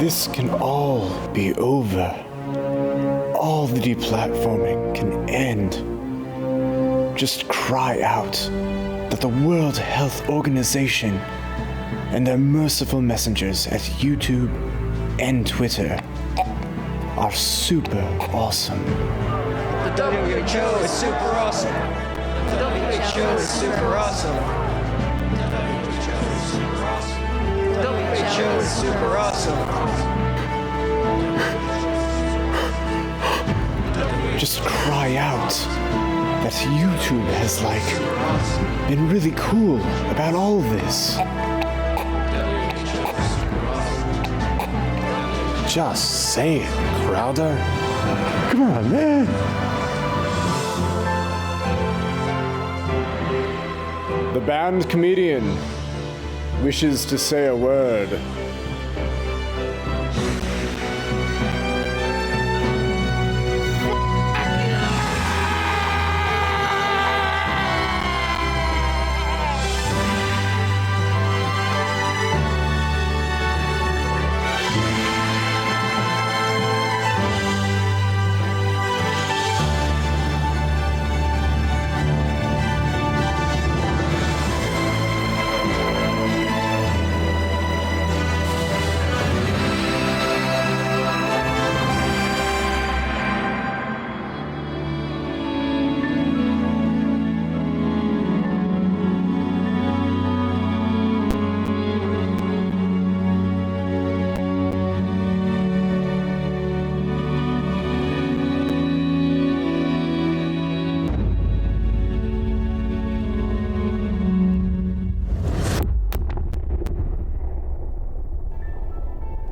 this can all be over. All the deplatforming can end. Just cry out that the World Health Organization and their merciful messengers at YouTube and Twitter are super awesome. The WHO is super awesome. The WHO is super awesome. The WHO is super awesome. Just cry out that YouTube has, been really cool about all this. Just say it, Crowder. Come on, man. The band comedian wishes to say a word.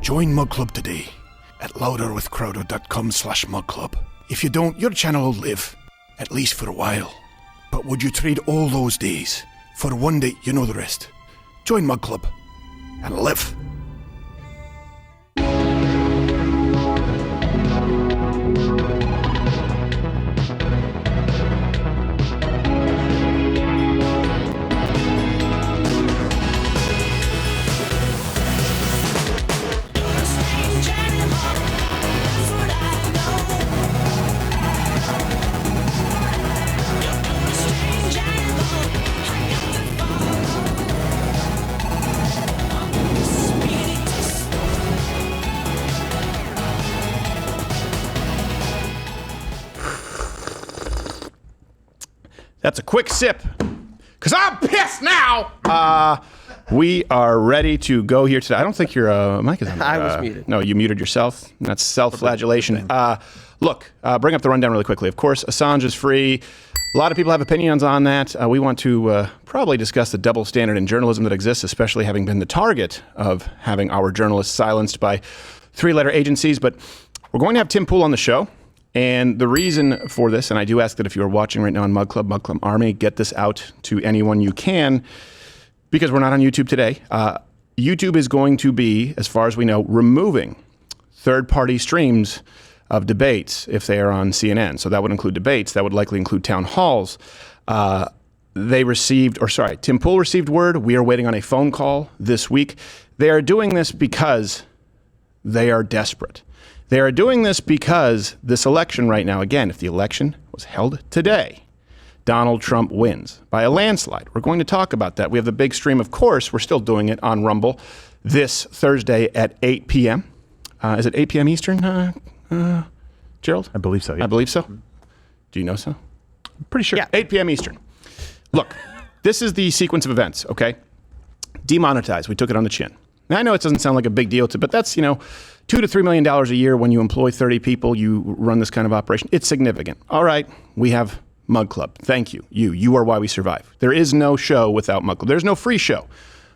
Join Mug Club today at louderwithcrowder.com/mugclub. If you don't, your channel will live, at least for a while. But would you trade all those days for one day? You know the rest. Join Mug Club and live. That's a quick sip, because I'm pissed now. We are ready to go here today. I don't think your mic is on. I was muted. No, you muted yourself. That's self-flagellation. Look, bring up the rundown really quickly. Of course, Assange is free. A lot of people have opinions on that. We want to probably discuss the double standard in journalism that exists, especially having been the target of having our journalists silenced by three-letter agencies. But we're going to have Tim Pool on the show. And the reason for this, and I do ask that if you are watching right now on Mug Club Army, get this out to anyone you can, because we're not on YouTube today. YouTube is going to be, as far as we know, removing third-party streams of debates if they are on CNN. So that would include debates. That would likely include town halls. Tim Pool received word. We are waiting on a phone call this week. They are doing this because they are desperate. They are doing this because this election right now, again, if the election was held today, Donald Trump wins by a landslide. We're going to talk about that. We have the big stream, of course. We're still doing it on Rumble this Thursday at 8 p.m. Is it 8 p.m. Eastern, Gerald? I believe so, yeah. I believe so. Do you know so? I'm pretty sure. Yeah, 8 p.m. Eastern. Look, this is the sequence of events, okay? Demonetized. We took it on the chin. Now, I know it doesn't sound like a big deal, but that's, $2 to $3 million a year when you employ 30 people, you run this kind of operation. It's significant. All right, we have Mug Club. Thank you. You are why we survive. There is no show without Mug Club. There's no free show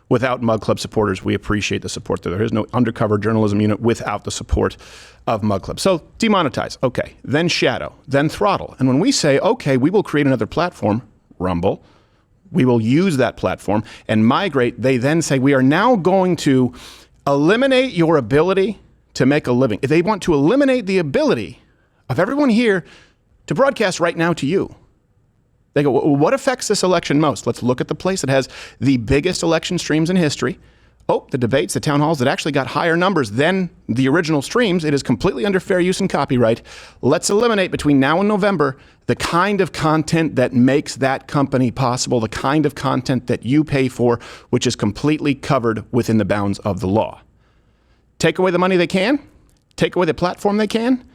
without Mug Club supporters. We appreciate the support there. There is no undercover journalism unit without the support of Mug Club. So demonetize, okay. Then shadow, then throttle. And when we say, okay, we will create another platform, Rumble, we will use that platform and migrate, they then say, we are now going to eliminate your ability to make a living. They want to eliminate the ability of everyone here to broadcast right now to you. They go, well, what affects this election most? Let's look at the place that has the biggest election streams in history. the debates, the town halls that actually got higher numbers than the original streams. It is completely under fair use and copyright. Let's eliminate between now and November the kind of content that makes that company possible, the kind of content that you pay for, which is completely covered within the bounds of the law. Take away the money they can, take away the platform they can,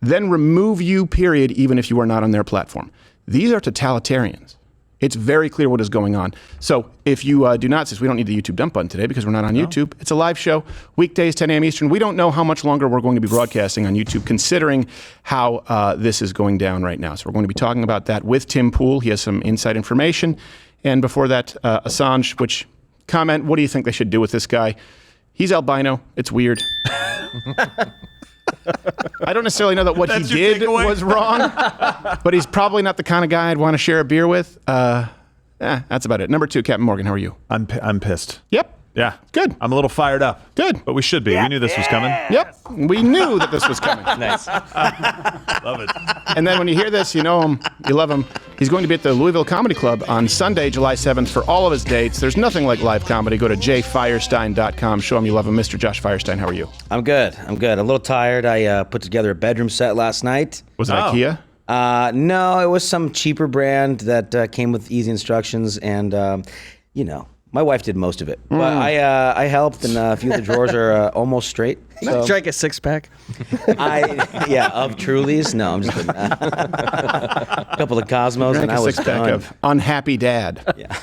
then remove you, period, even if you are not on their platform. These are totalitarians. It's very clear what is going on. So if you do not, since we don't need the YouTube dump button today because we're not on YouTube, it's a live show, weekdays, 10 a.m. Eastern. We don't know how much longer we're going to be broadcasting on YouTube, considering how this is going down right now. So we're going to be talking about that with Tim Pool. He has some inside information. And before that, Assange, which comment, what do you think they should do with this guy? He's albino. It's weird. I don't necessarily know that what he did was wrong, but he's probably not the kind of guy I'd want to share a beer with. That's about it. Number 2, Captain Morgan, how are you? I'm pissed. Yep. Yeah. Good. I'm a little fired up. Good. But we should be. We knew this was coming. Yep. We knew that this was coming. Nice. Love it. And then when you hear this, you know him, you love him. He's going to be at the Louisville Comedy Club on Sunday, July 7th for all of his dates. There's nothing like live comedy. Go to jfirestine.com. Show him you love him. Mr. Josh Firestine, how are you? I'm good. A little tired. I put together a bedroom set last night. Was it IKEA? No, it was some cheaper brand that came with easy instructions, and my wife did most of it. But I helped, and a few of the drawers are almost straight. So Drank a 6-pack. of Trulies. No, I'm just kidding. A couple of Cosmos, and I was done. Of Unhappy Dad. Yeah.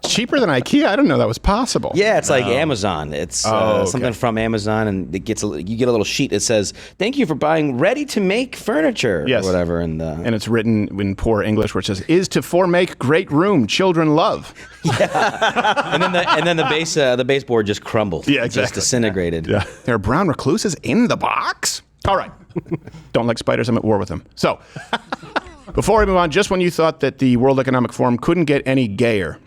Cheaper than IKEA? I don't know that was possible. Yeah, it's like Amazon. It's something from Amazon, and you get a little sheet that says, "Thank you for buying ready-to-make furniture," Yes. or whatever. And it's written in poor English, where it says, "Is to formake great room, children love." and then the baseboard just crumbled. Yeah, Just exactly. disintegrated. Yeah. There are brown recluses in the box? All right. Don't like spiders. I'm at war with them. So, before we move on, just when you thought that the World Economic Forum couldn't get any gayer,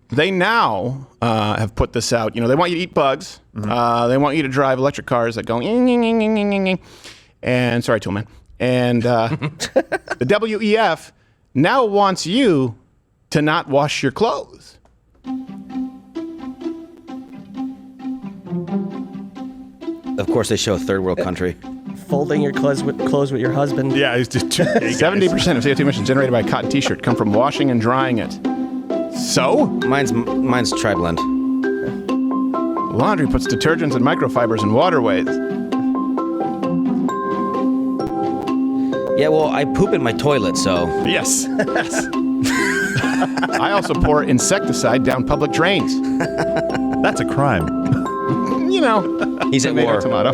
they now have put this out. You know, they want you to eat bugs. They want you to drive electric cars that go, and sorry, Toolman. And the WEF now wants you to not wash your clothes. Of course, they show a third world country. Folding your clothes with your husband. Yeah, he's just 70% of CO2 emissions generated by a cotton t-shirt come from washing and drying it. So? Mine's tri-blend. Laundry puts detergents and microfibers in waterways. Yeah, well, I poop in my toilet, so. Yes. Yes. I also pour insecticide down public drains. That's a crime. You know. He's at Tomato, war. tomato.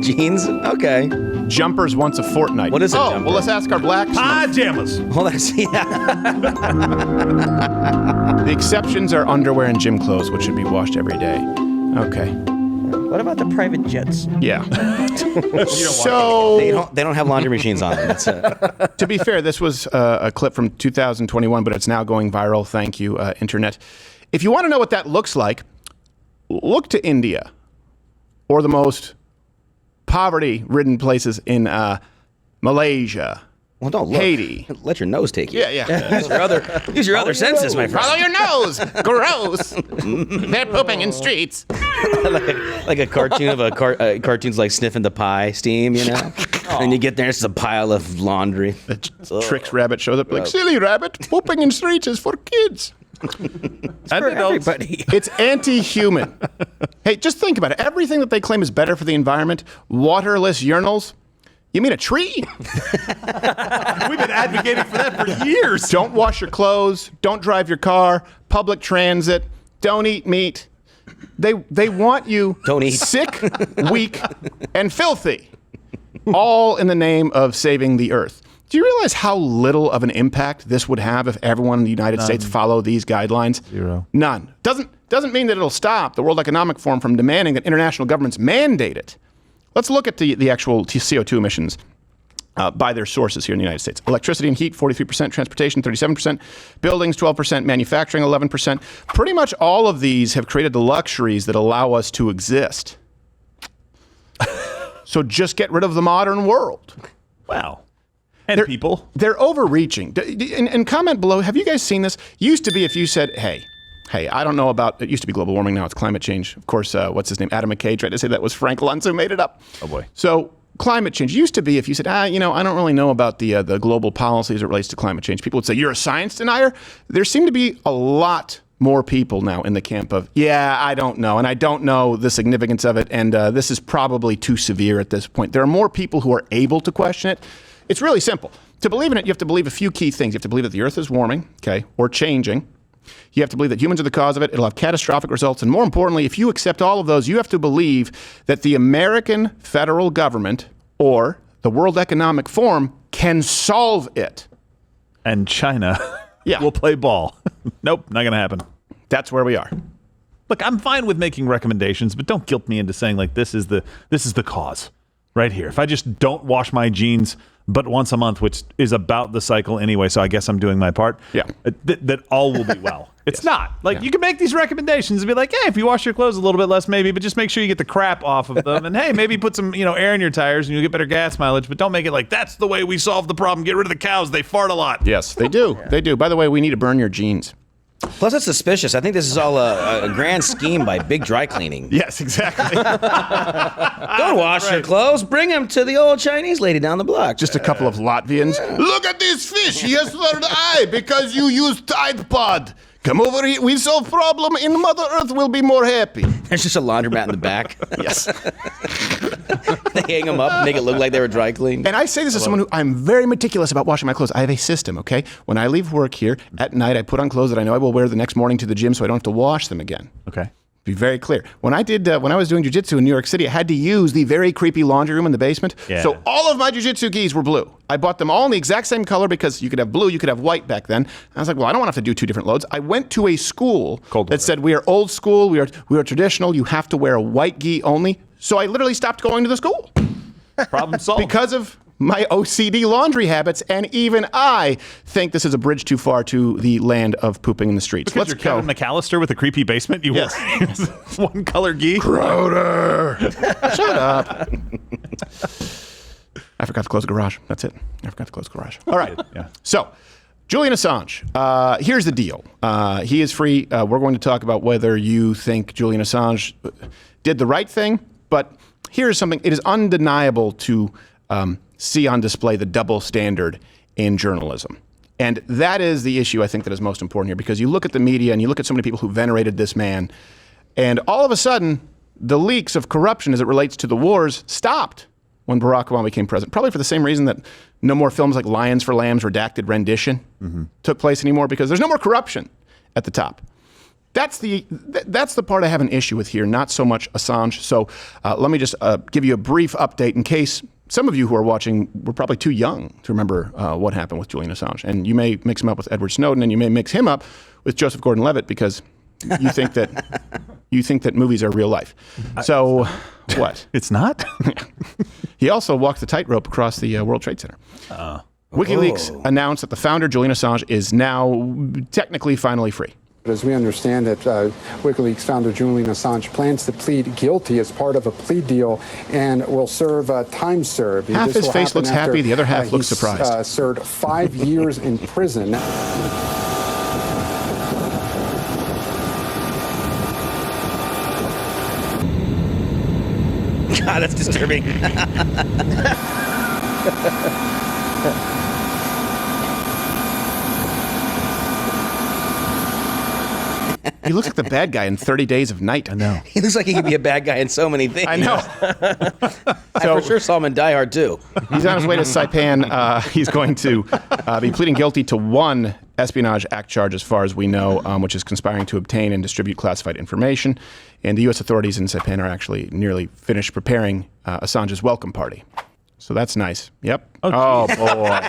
Jeans? Okay. Jumpers once a fortnight. What is a jumper? Well, let's ask our black. Pajamas. Hold on, see that? The exceptions are underwear and gym clothes, which should be washed every day. Okay. What about the private jets? Yeah. So They don't have laundry machines on them. That's it. to be fair, this was a clip from 2021, but it's now going viral. Thank you, Internet. If you want to know what that looks like, look to India or the most poverty-ridden places in Malaysia, Well, don't look. Haiti. Let your nose take you. Yeah. Use your other senses, my friend. Follow your nose. Gross. They're pooping in streets. like a cartoon of cartoons like sniffing the pie steam, you know? And you get there, it's a pile of laundry. Tricks Rabbit shows up like, silly rabbit, pooping in streets is for kids. And adults. Everybody. It's anti-human. Hey, just think about it. Everything that they claim is better for the environment, waterless urinals, you mean a tree? We've been advocating for that for years. Don't wash your clothes. Don't drive your car. Public transit. Don't eat meat. They want you Don't eat. sick, weak, and filthy, all in the name of saving the earth. Do you realize how little of an impact this would have if everyone in the United States followed these guidelines? Zero. None. Doesn't mean that it'll stop the World Economic Forum from demanding that international governments mandate it. Let's look at the actual CO2 emissions by their sources here in the United States. Electricity and heat, 43%, transportation, 37%, buildings, 12%, manufacturing, 11%. Pretty much all of these have created the luxuries that allow us to exist. So just get rid of the modern world. Wow. And people. They're overreaching. And comment below, have you guys seen this? Used to be if you said, hey, Hey, I don't know about, it used to be global warming, now it's climate change. Of course, what's his name? Adam McKay tried to say that was Frank Luntz who made it up. Oh, boy. So climate change used to be, if you said, I don't really know about the global policies as it relates to climate change, people would say, you're a science denier? There seem to be a lot more people now in the camp of, I don't know, and I don't know the significance of it, and this is probably too severe at this point. There are more people who are able to question it. It's really simple. To believe in it, you have to believe a few key things. You have to believe that the Earth is warming, okay, or changing. You have to believe that humans are the cause of it. It'll have catastrophic results. And more importantly, if you accept all of those, you have to believe that the American federal government or the World Economic Forum can solve it. And China will play ball. Nope, not going to happen. That's where we are. Look, I'm fine with making recommendations, but don't guilt me into saying like this is the cause right here. If I just don't wash my jeans but once a month, which is about the cycle anyway, so I guess I'm doing my part. Yeah. That all will be well. It's not. Like, you can make these recommendations and be like, hey, if you wash your clothes a little bit less, maybe, but just make sure you get the crap off of them. And hey, maybe put some, air in your tires and you'll get better gas mileage, but don't make it like, that's the way we solve the problem. Get rid of the cows. They fart a lot. Yes, they do. They do. By the way, we need to burn your jeans. Plus, it's suspicious. I think this is all a grand scheme by Big Dry Cleaning. Yes, exactly. Don't wash your clothes. Bring them to the old Chinese lady down the block. Just a couple of Latvians. Look at this fish. He has third eye because you used Tide Pod. Come over here. We solve problem and Mother Earth will be more happy. There's just a laundromat in the back. Yes. They hang them up, make it look like they were dry cleaned. And I say this as someone who I'm very meticulous about washing my clothes. I have a system, okay? When I leave work here at night, I put on clothes that I know I will wear the next morning to the gym so I don't have to wash them again. Okay. Be very clear. When I was doing jiu-jitsu in New York City, I had to use the very creepy laundry room in the basement. Yeah. So all of my jiu-jitsu gis were blue. I bought them all in the exact same color because you could have blue, you could have white back then. I was like, well, I don't want to have to do 2 different loads. I went to a school that said, we are old school, we are traditional, you have to wear a white gi only. So I literally stopped going to the school. Problem solved. Because of my OCD laundry habits, and even I think this is a bridge too far to the land of pooping in the streets. Because you're Kevin McAllister with a creepy basement? You wear one color gi? Crowder! Shut up. I forgot to close the garage. That's it. I forgot to close the garage. All right. Yeah. So, Julian Assange. Here's the deal. He is free. We're going to talk about whether you think Julian Assange did the right thing, but here's something. It is undeniable to see on display the double standard in journalism. And that is the issue I think that is most important here, because you look at the media and you look at so many people who venerated this man, and all of a sudden, the leaks of corruption as it relates to the wars stopped when Barack Obama became president. Probably for the same reason that no more films like Lions for Lambs Redacted Rendition took place anymore, because there's no more corruption at the top. That's the part I have an issue with here, not so much Assange. So let me just give you a brief update in case some of you who are watching were probably too young to remember what happened with Julian Assange. And you may mix him up with Edward Snowden, and you may mix him up with Joseph Gordon-Levitt because you think that movies are real life. So what? It's not? He also walked the tightrope across the World Trade Center. WikiLeaks announced that the founder, Julian Assange, is now technically finally free. As we understand it, WikiLeaks founder Julian Assange plans to plead guilty as part of a plea deal and will serve time served. Half his face looks happy, the other half looks surprised. Served 5 years in prison. God, that's disturbing. He looks like the bad guy in 30 Days of Night. I know. He looks like he could be a bad guy in so many things. I know. I for sure saw him in Die Hard too. He's on his way to Saipan. He's going to be pleading guilty to 1 Espionage Act charge, as far as we know, which is conspiring to obtain and distribute classified information. And the U.S. authorities in Saipan are actually nearly finished preparing Assange's welcome party. So that's nice. Yep. Oh boy.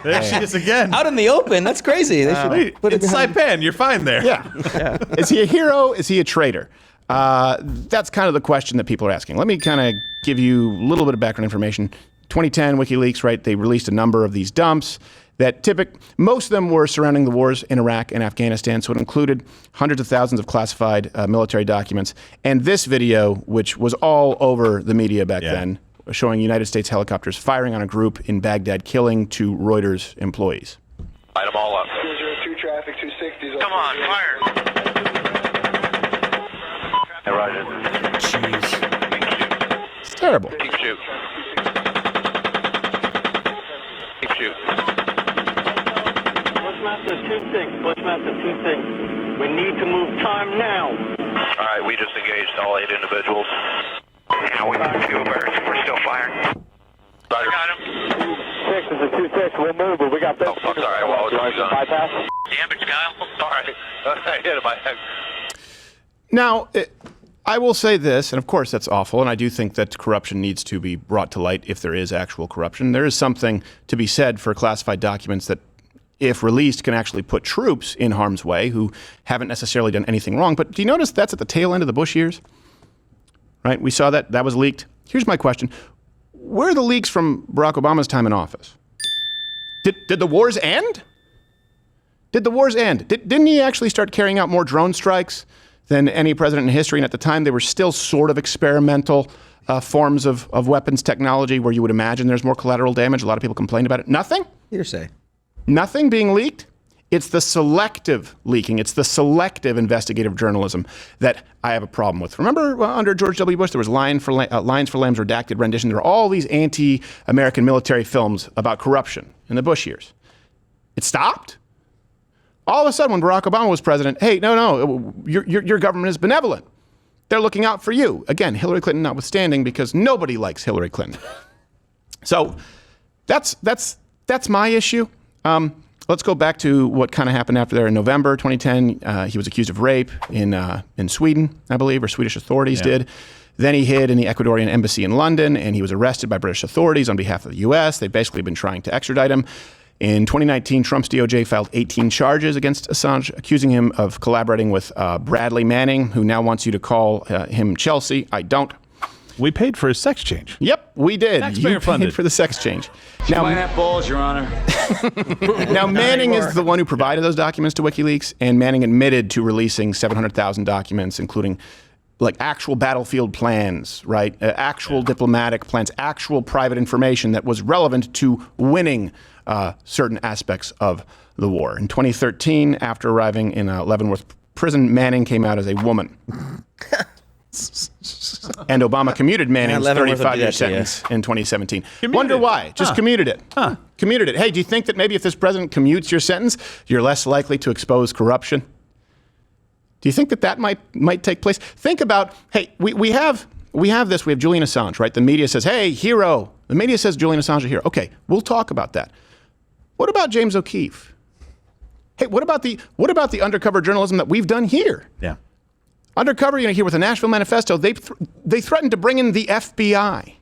There she is again. Out in the open. That's crazy. They should put it It's behind. Saipan. You're fine there. Yeah. Is he a hero? Is he a traitor? That's kind of the question that people are asking. Let me kind of give you a little bit of background information. 2010, WikiLeaks, right? They released a number of these dumps that most of them were surrounding the wars in Iraq and Afghanistan. So it included hundreds of thousands of classified military documents. And this video, which was all over the media back then, showing United States helicopters firing on a group in Baghdad, killing 2 Reuters employees. Light them all up. 202 traffic, 260. Come on, fire. Sergeant. Jeez. It's terrible. Keep shooting. Keep shooting. Bushmaster 2-6. Bushmaster 2-6. We need to move time now. All right, we just engaged all 8 individuals. Now we got 2 birds. We're still firing. Roger. Got him. 6 is a 2-6. We'll move, but we got this. Oh, fuck, sorry. Well, I was on. Bypass. Damage, Kyle. Sorry. I hit him. Now, I will say this, and of course that's awful, and I do think that corruption needs to be brought to light if there is actual corruption. There is something to be said for classified documents that, if released, can actually put troops in harm's way who haven't necessarily done anything wrong. But do you notice that's at the tail end of the Bush years? Right? We saw that was leaked. Here's my question. Where are the leaks from Barack Obama's time in office? Did the wars end? Did the wars end? Didn't he actually start carrying out more drone strikes than any president in history? And at the time, they were still sort of experimental forms of weapons technology where you would imagine there's more collateral damage. A lot of people complained about it. Nothing? Hearsay. Nothing being leaked? It's the selective leaking. It's the selective investigative journalism that I have a problem with. Remember under George W. Bush, there was Lions for Lamb's redacted rendition. There were all these anti-American military films about corruption in the Bush years. It stopped. All of a sudden, when Barack Obama was president, hey, no, your government is benevolent. They're looking out for you. Again, Hillary Clinton notwithstanding, because nobody likes Hillary Clinton. So that's my issue. Let's go back to what kind of happened after there in November 2010. He was accused of rape in Sweden, I believe, or Swedish authorities did. Then he hid in the Ecuadorian embassy in London, and he was arrested by British authorities on behalf of the U.S. They've basically been trying to extradite him. In 2019, Trump's DOJ filed 18 charges against Assange, accusing him of collaborating with Bradley Manning, who now wants you to call him Chelsea. I don't. We paid for his sex change. Yep, we did. Taxpayer You funded. paid for the sex change. Now, Might have balls, Your Honor. now Manning is the one who provided those documents to WikiLeaks, and Manning admitted to releasing 700,000 documents, including like actual battlefield plans, right? Actual diplomatic plans, actual private information that was relevant to winning certain aspects of the war. In 2013, after arriving in Leavenworth prison, Manning came out as a woman. And Obama commuted Manning's 35-year sentence in 2017. Wonder why? Just commuted it. Commuted it. Hey, do you think that maybe if this president commutes your sentence, you're less likely to expose corruption? Do you think that might take place? Think about, hey, we have this. We have Julian Assange, right? The media says, hey, hero. The media says Julian Assange a hero. Okay, we'll talk about that. What about James O'Keefe? Hey, what about the undercover journalism that we've done here? Yeah. Undercover, here with the Nashville Manifesto, they threatened to bring in the FBI.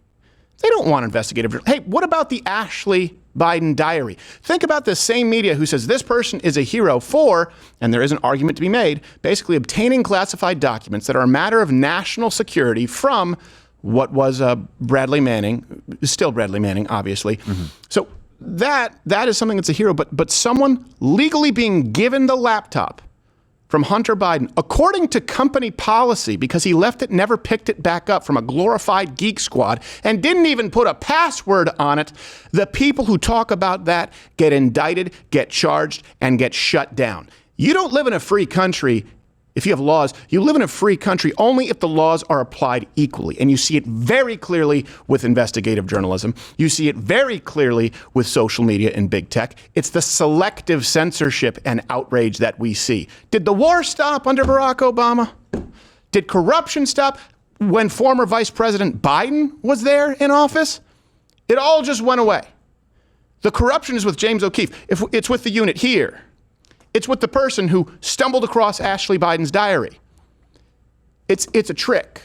They don't want investigative journalism. Hey, what about the Ashley Biden diary? Think about the same media who says this person is a hero for, and there is an argument to be made, basically obtaining classified documents that are a matter of national security from what was Bradley Manning, still Bradley Manning, obviously. Mm-hmm. So that is something that's a hero, but someone legally being given the laptop from Hunter Biden, according to company policy, because he left it, never picked it back up from a glorified geek squad, and didn't even put a password on it, the people who talk about that get indicted, get charged, and get shut down. You don't live in a free country if you have laws. You live in a free country only if the laws are applied equally. And you see it very clearly with investigative journalism. You see it very clearly with social media and big tech. It's the selective censorship and outrage that we see. Did the war stop under Barack Obama? Did corruption stop when former Vice President Biden was there in office? It all just went away. The corruption is with James O'Keefe. If it's with the unit here. It's with the person who stumbled across Ashley Biden's diary. It's a trick.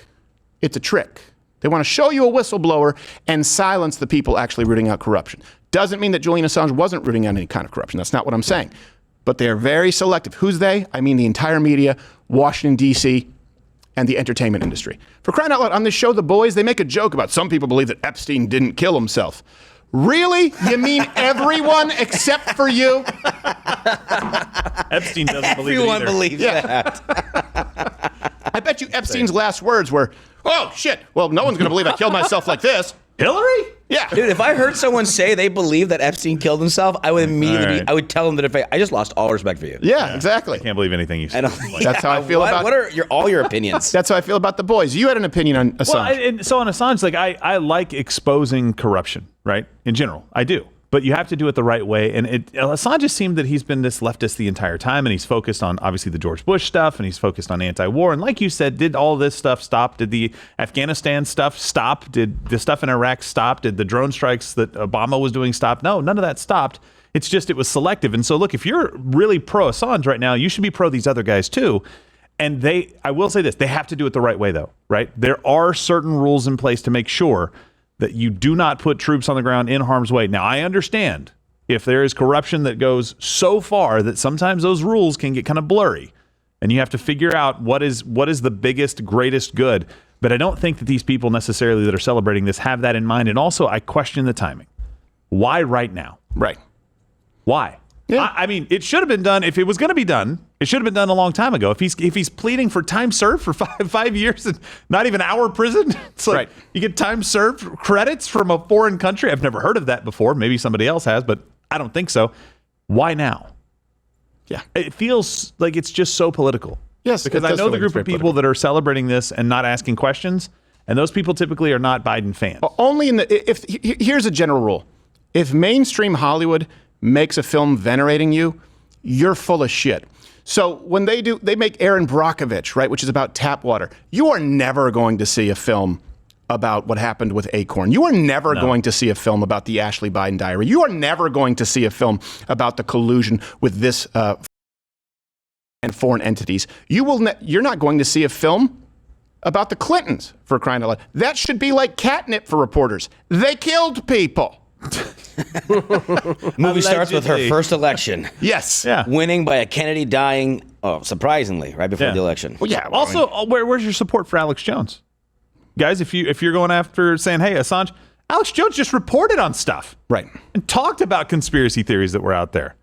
It's a trick. They want to show you a whistleblower and silence the people actually rooting out corruption. Doesn't mean that Julian Assange wasn't rooting out any kind of corruption. That's not what I'm saying. But they are very selective. Who's they? I mean the entire media, Washington, D.C., and the entertainment industry. For crying out loud, on this show, The Boys, they make a joke about some people believe that Epstein didn't kill himself. Really? You mean everyone except for you? Epstein doesn't believe it Everyone either. believes that. I bet you Epstein's last words were, oh, shit, well, no one's going to believe I killed myself like this. Hillary? Yeah. Dude, if I heard someone say they believe that Epstein killed himself, I would immediately right. I would tell them that I just lost all respect for you. Yeah, exactly. I can't believe anything you said. That's how I feel about. What are all your opinions? That's how I feel about the boys. You had an opinion on Assange. Well, and so on Assange, like I like exposing corruption, right? In general, I do. But you have to do it the right way. And Assange just seemed that he's been this leftist the entire time, and he's focused on, obviously, the George Bush stuff, and he's focused on anti-war. And like you said, did all this stuff stop? Did the Afghanistan stuff stop? Did the stuff in Iraq stop? Did the drone strikes that Obama was doing stop? No, none of that stopped. It's just it was selective. And so, look, if you're really pro-Assange right now, you should be pro these other guys, too. And I will say this, they have to do it the right way, though, right? There are certain rules in place to make sure that you do not put troops on the ground in harm's way. Now, I understand if there is corruption that goes so far that sometimes those rules can get kind of blurry, and you have to figure out what is the biggest, greatest good. But I don't think that these people necessarily that are celebrating this have that in mind. And also, I question the timing. Why right now? Right. Why? Yeah. I mean, it should have been done. If it was going to be done, it should have been done a long time ago. If he's pleading for time served for five years and not even hour prison, it's like you get time served credits from a foreign country. I've never heard of that before. Maybe somebody else has, but I don't think so. Why now? Yeah. It feels like it's just so political. Yes, because it I does know feel the like group it's very of people political. that are celebrating this and not asking questions, and those people typically are not Biden fans. Only here's a general rule. If mainstream Hollywood makes a film venerating you, you're full of shit. So when they make Aaron Brockovich, right, which is about tap water, you are never going to see a film about what happened with Acorn. You are never going to see a film about the Ashley Biden diary. You are never going to see a film about the collusion with this and foreign entities. You're not going to see a film about the Clintons, for crying out loud. That should be like catnip for reporters. They killed people. Movie starts with her first election. Yes. Yeah. Winning by a Kennedy dying, surprisingly, right before the election. Well, yeah. Also, where's your support for Alex Jones? Guys, if you're going after saying, hey, Assange, Alex Jones just reported on stuff. Right. And talked about conspiracy theories that were out there.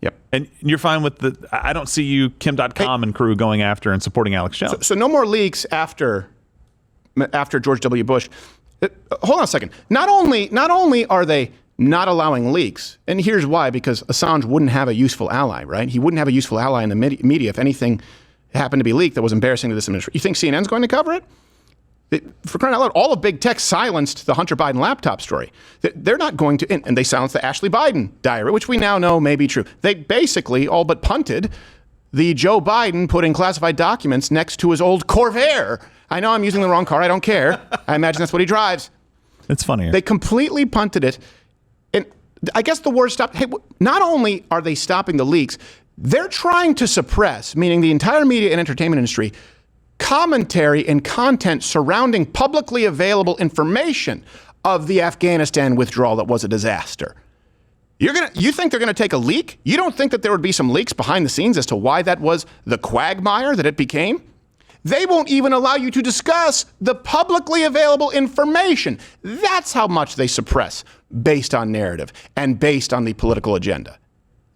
Yep. And you're fine with I don't see you, Kim.com and crew going after and supporting Alex Jones. So no more leaks after George W. Bush. Hold on a second. Not only are they not allowing leaks, and here's why, because Assange wouldn't have a useful ally, right? He wouldn't have a useful ally in the media if anything happened to be leaked that was embarrassing to this administration. You think CNN's going to cover it? For crying out loud, all of big tech silenced the Hunter Biden laptop story. They're not going to, and they silenced the Ashley Biden diary, which we now know may be true. They basically all but punted the Joe Biden putting classified documents next to his old Corvair. I know I'm using the wrong car. I don't care. I imagine that's what he drives. It's funny. They completely punted it. And I guess the word stopped. Hey, not only are they stopping the leaks, they're trying to suppress, meaning the entire media and entertainment industry, commentary and content surrounding publicly available information of the Afghanistan withdrawal that was a disaster. You think they're going to take a leak? You don't think that there would be some leaks behind the scenes as to why that was the quagmire that it became? They won't even allow you to discuss the publicly available information. That's how much they suppress based on narrative and based on the political agenda.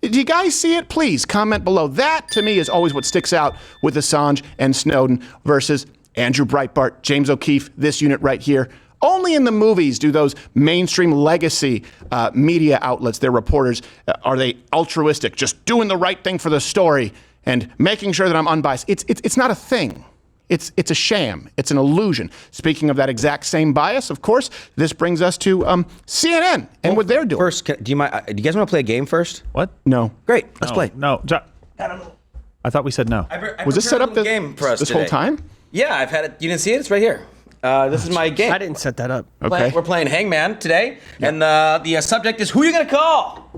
Do you guys see it? Please comment below. That, to me, is always what sticks out with Assange and Snowden versus Andrew Breitbart, James O'Keefe, this unit right here. Only in the movies do those mainstream legacy media outlets, their reporters, are they altruistic, just doing the right thing for the story and making sure that I'm unbiased. It's not a thing. It's a sham. It's an illusion. Speaking of that exact same bias, of course, this brings us to CNN and what they're doing. First, do you guys want to play a game first? What? No. Great. Let's play. No. I thought we said no. Was this set up game for us this today. whole time? Yeah, I've had it. You didn't see it? It's right here. This is my game. I didn't set that up. Okay. We're playing Hangman today, and the subject is who you gonna call.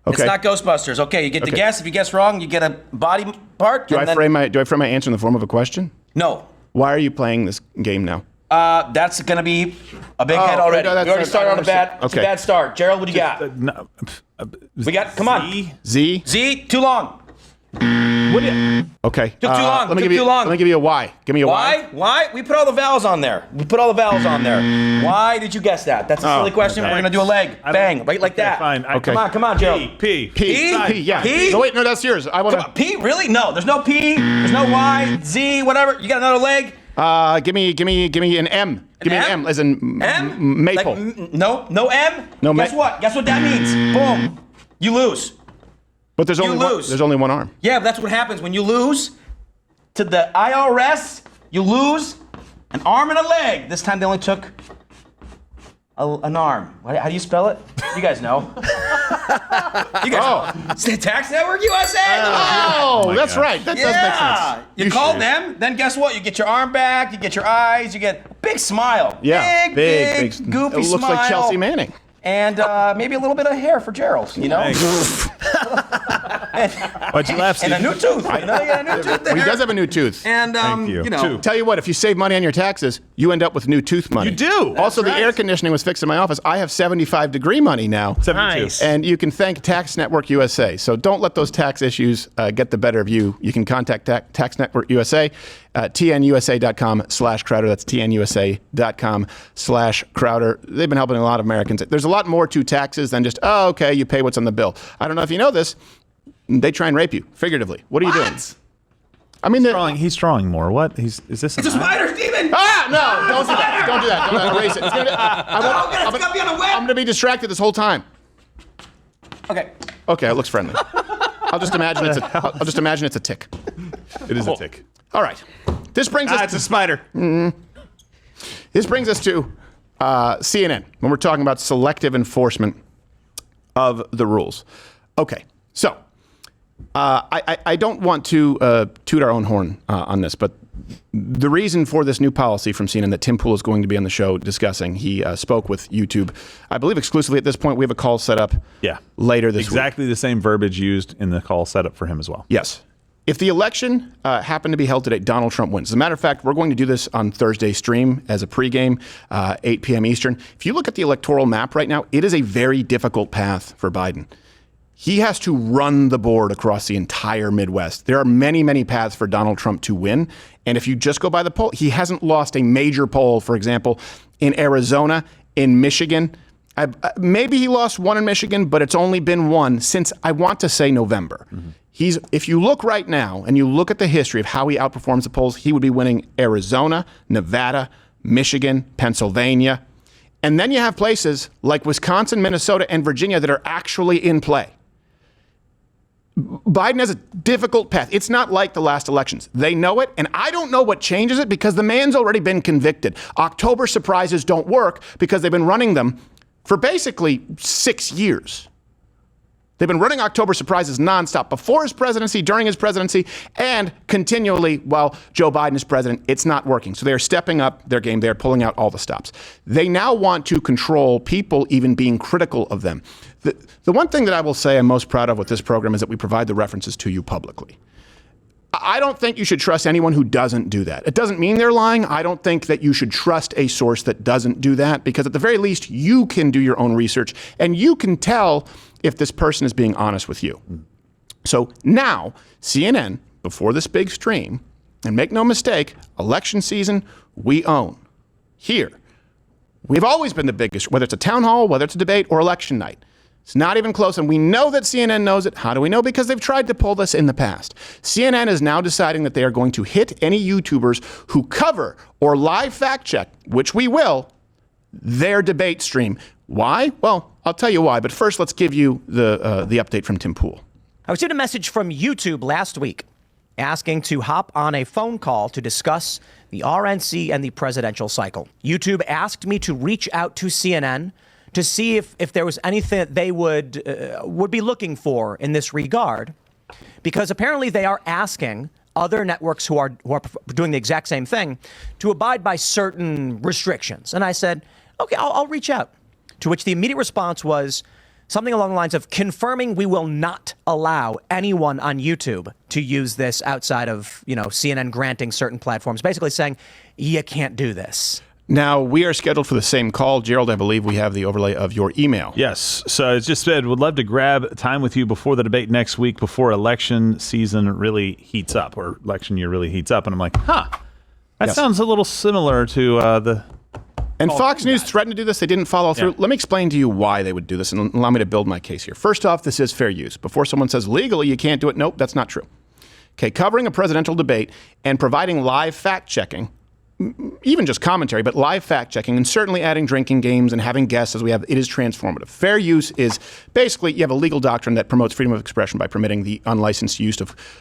It's Okay. not Ghostbusters. Okay, you get to guess. If you guess wrong, you get a body part. Do I frame my answer in the form of a question? No. Why are you playing this game now? That's gonna be a big head already. no, that's We already right. started I on a bad, it's a understand. bad start. Gerald, what do you got? No. We got. Come on. Z? Z. Too long. What do you, Okay. Took too long. Let me Took give you, too long. Let me give you a Y. Give me a Y. Why? We put all the vowels on there. Why did you guess that? That's a silly question. okay. We're gonna do a leg. Bang. Right like that. Fine. Okay. Come on, Gerald. P. P. Yeah. P? No, wait. No, that's yours. I want Come on, P? Really? No. There's no P. There's no Y. Z. Whatever. You got another leg. Give me an M. Give me an M, as in M? maple. Like, no M? No Guess what? Guess what that means? Boom. You lose. But there's only one arm. Yeah, but that's what happens when you lose to the IRS. You lose an arm and a leg. This time they only took an arm. How do you spell it? You guys know. You guys know. It's the Tax Network USA. Oh, that's right. That does make sense. You call them, then guess what? You get your arm back, you get your eyes, you get a big smile. Yeah, big goofy smile. It looks like Chelsea Manning. And maybe a little bit of hair for Gerald, you know? Why'd you laugh, Steve? And a new tooth. You know, you got a new tooth there. He does have a new tooth. And, you. you know. Tell you what, if you save money on your taxes, you end up with new tooth money. You do. Also, That's the air conditioning was fixed in my office. I have 75-degree money now. 72. Nice. And you can thank Tax Network USA. So don't let those tax issues get the better of you. You can contact Tax Network USA at tnusa.com/Crowder. That's tnusa.com/Crowder. They've been helping a lot of Americans. There's a lot more to taxes than just, oh, okay, you pay what's on the bill. I don't know if you know this. They try and rape you, figuratively. What are you doing? I mean, He's drawing more. What? Is this? It's a spider, Steven! Ah, no, don't do that. Don't do that. Don't erase it. It's gonna be on a web. I'm going to be distracted this whole time. Okay. Okay, it looks friendly. I'll just imagine it's a tick. It is a tick. All right. This brings us It's a spider. This brings us to CNN when we're talking about selective enforcement of the rules. Okay, so I don't want to toot our own horn on this, but the reason for this new policy from CNN that Tim Pool is going to be on the show discussing, he spoke with YouTube, I believe exclusively at this point. We have a call set up later this week. Exactly the same verbiage used in the call set up for him as well. Yes. If the election happened to be held today, Donald Trump wins. As a matter of fact, we're going to do this on Thursday's stream as a pregame, 8 p.m. Eastern. If you look at the electoral map right now, it is a very difficult path for Biden. He has to run the board across the entire Midwest. There are many, many paths for Donald Trump to win. And if you just go by the poll, he hasn't lost a major poll, for example, in Arizona, in Michigan. Maybe he lost one in Michigan, but it's only been one since, I want to say, November. Mm-hmm. If you look right now and you look at the history of how he outperforms the polls, he would be winning Arizona, Nevada, Michigan, Pennsylvania. And then you have places like Wisconsin, Minnesota, and Virginia that are actually in play. Biden has a difficult path. It's not like the last elections. They know it, and I don't know what changes it because the man's already been convicted. October surprises don't work because they've been running them for basically 6 years. They've been running October surprises nonstop before his presidency, during his presidency, and continually while Joe Biden is president. It's not working. So they're stepping up their game. They're pulling out all the stops. They now want to control people even being critical of them. The one thing that I will say I'm most proud of with this program is that we provide the references to you publicly. I don't think you should trust anyone who doesn't do that. It doesn't mean they're lying. I don't think that you should trust a source that doesn't do that, because at the very least, you can do your own research and you can tell if this person is being honest with you. So now, CNN, before this big stream, and make no mistake, election season, we own. Here, we've always been the biggest, whether it's a town hall, whether it's a debate, or election night. It's not even close, and we know that CNN knows it. How do we know? Because they've tried to pull this in the past. CNN is now deciding that they are going to hit any YouTubers who cover or live fact check, which we will, their debate stream. Why? Well, I'll tell you why, but first let's give you the update from Tim Pool. I received a message from YouTube last week asking to hop on a phone call to discuss the RNC and the presidential cycle. YouTube asked me to reach out to CNN to see if there was anything that they would be looking for in this regard, because apparently they are asking other networks who are doing the exact same thing to abide by certain restrictions. And I said, okay, I'll reach out. To which the immediate response was something along the lines of confirming we will not allow anyone on YouTube to use this outside of, CNN granting certain platforms, basically saying, you can't do this. Now, we are scheduled for the same call. Gerald, I believe we have the overlay of your email. Yes. So as just said, would love to grab time with you before the debate next week, before election season really heats up, or election year really heats up. And I'm like, that sounds a little similar to the... And Fox News threatened to do this. They didn't follow through. Let me explain to you why they would do this and allow me to build my case here. First off, this is fair use. Before someone says legally you can't do it, nope, that's not true. Okay, covering a presidential debate and providing live fact checking even just commentary, but live fact checking, and certainly adding drinking games and having guests as we have, it is transformative. Fair use is basically you have a legal doctrine that promotes freedom of expression by permitting the unlicensed use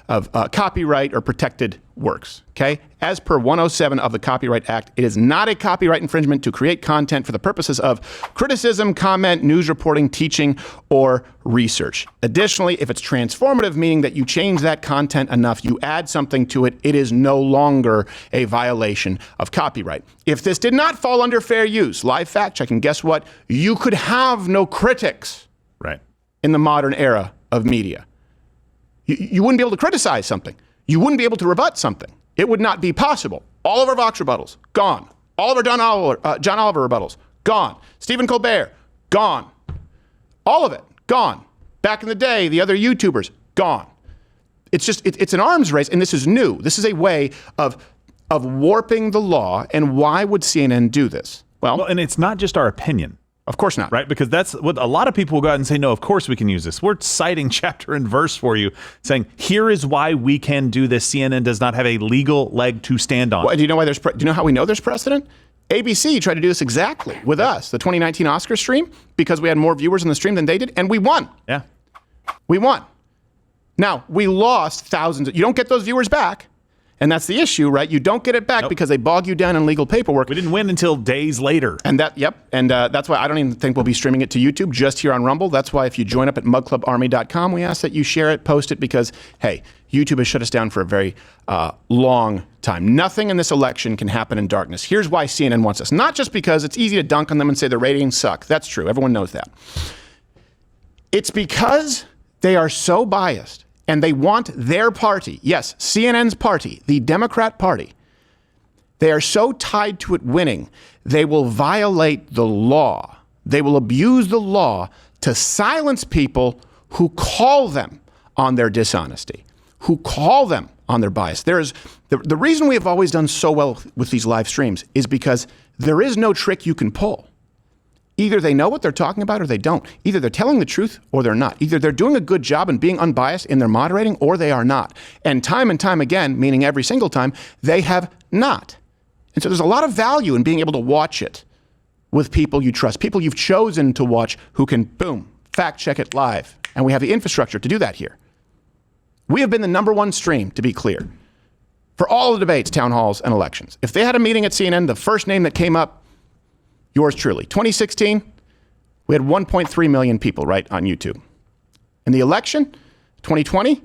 of copyright or protected works. Okay? As per 107 of the Copyright Act, it is not a copyright infringement to create content for the purposes of criticism, comment, news reporting, teaching, or research. Additionally, if it's transformative, meaning that you change that content enough, you add something to it, it is no longer a violation of copyright. If this did not fall under fair use, live fact checking, guess what? You could have no critics in the modern era of media. You wouldn't be able to criticize something. You wouldn't be able to rebut something. It would not be possible. All of our Vox rebuttals, gone. All of our John Oliver rebuttals, gone. Stephen Colbert, gone. All of it, gone. Back in the day, the other YouTubers, gone. It's just, it's an arms race, and this is new. This is a way of warping the law, and why would CNN do this? Well, and it's not just our opinion. Of course not. Right? Because that's what a lot of people will go out and say, no, of course we can use this. We're citing chapter and verse for you, saying, here is why we can do this. CNN does not have a legal leg to stand on. Well, do you know why do you know how we know there's precedent? ABC tried to do this exactly with us, the 2019 Oscar stream, because we had more viewers in the stream than they did, and we won. Yeah. We won. Now, we lost thousands. You don't get those viewers back. And that's the issue, right? You don't get it back because they bog you down in legal paperwork. We didn't win until days later. And that's why I don't even think we'll be streaming it to YouTube, just here on Rumble. That's why if you join up at mugclubarmy.com, we ask that you share it, post it, because, hey, YouTube has shut us down for a very long time. Nothing in this election can happen in darkness. Here's why CNN wants us. Not just because it's easy to dunk on them and say their ratings suck. That's true. Everyone knows that. It's because they are so biased. And they want their party, yes, CNN's party, the Democrat Party. They are so tied to it winning, they will violate the law. They will abuse the law to silence people who call them on their dishonesty, who call them on their bias. There's the reason we have always done so well with these live streams is because there is no trick you can pull. Either they know what they're talking about or they don't. Either they're telling the truth or they're not. Either they're doing a good job and being unbiased in their moderating or they are not. And time again, meaning every single time, they have not. And so there's a lot of value in being able to watch it with people you trust, people you've chosen to watch who can, boom, fact check it live. And we have the infrastructure to do that here. We have been the #1 stream, to be clear, for all the debates, town halls, and elections. If they had a meeting at CNN, the first name that came up, yours truly. 2016, we had 1.3 million people, right, on YouTube. In the election, 2020,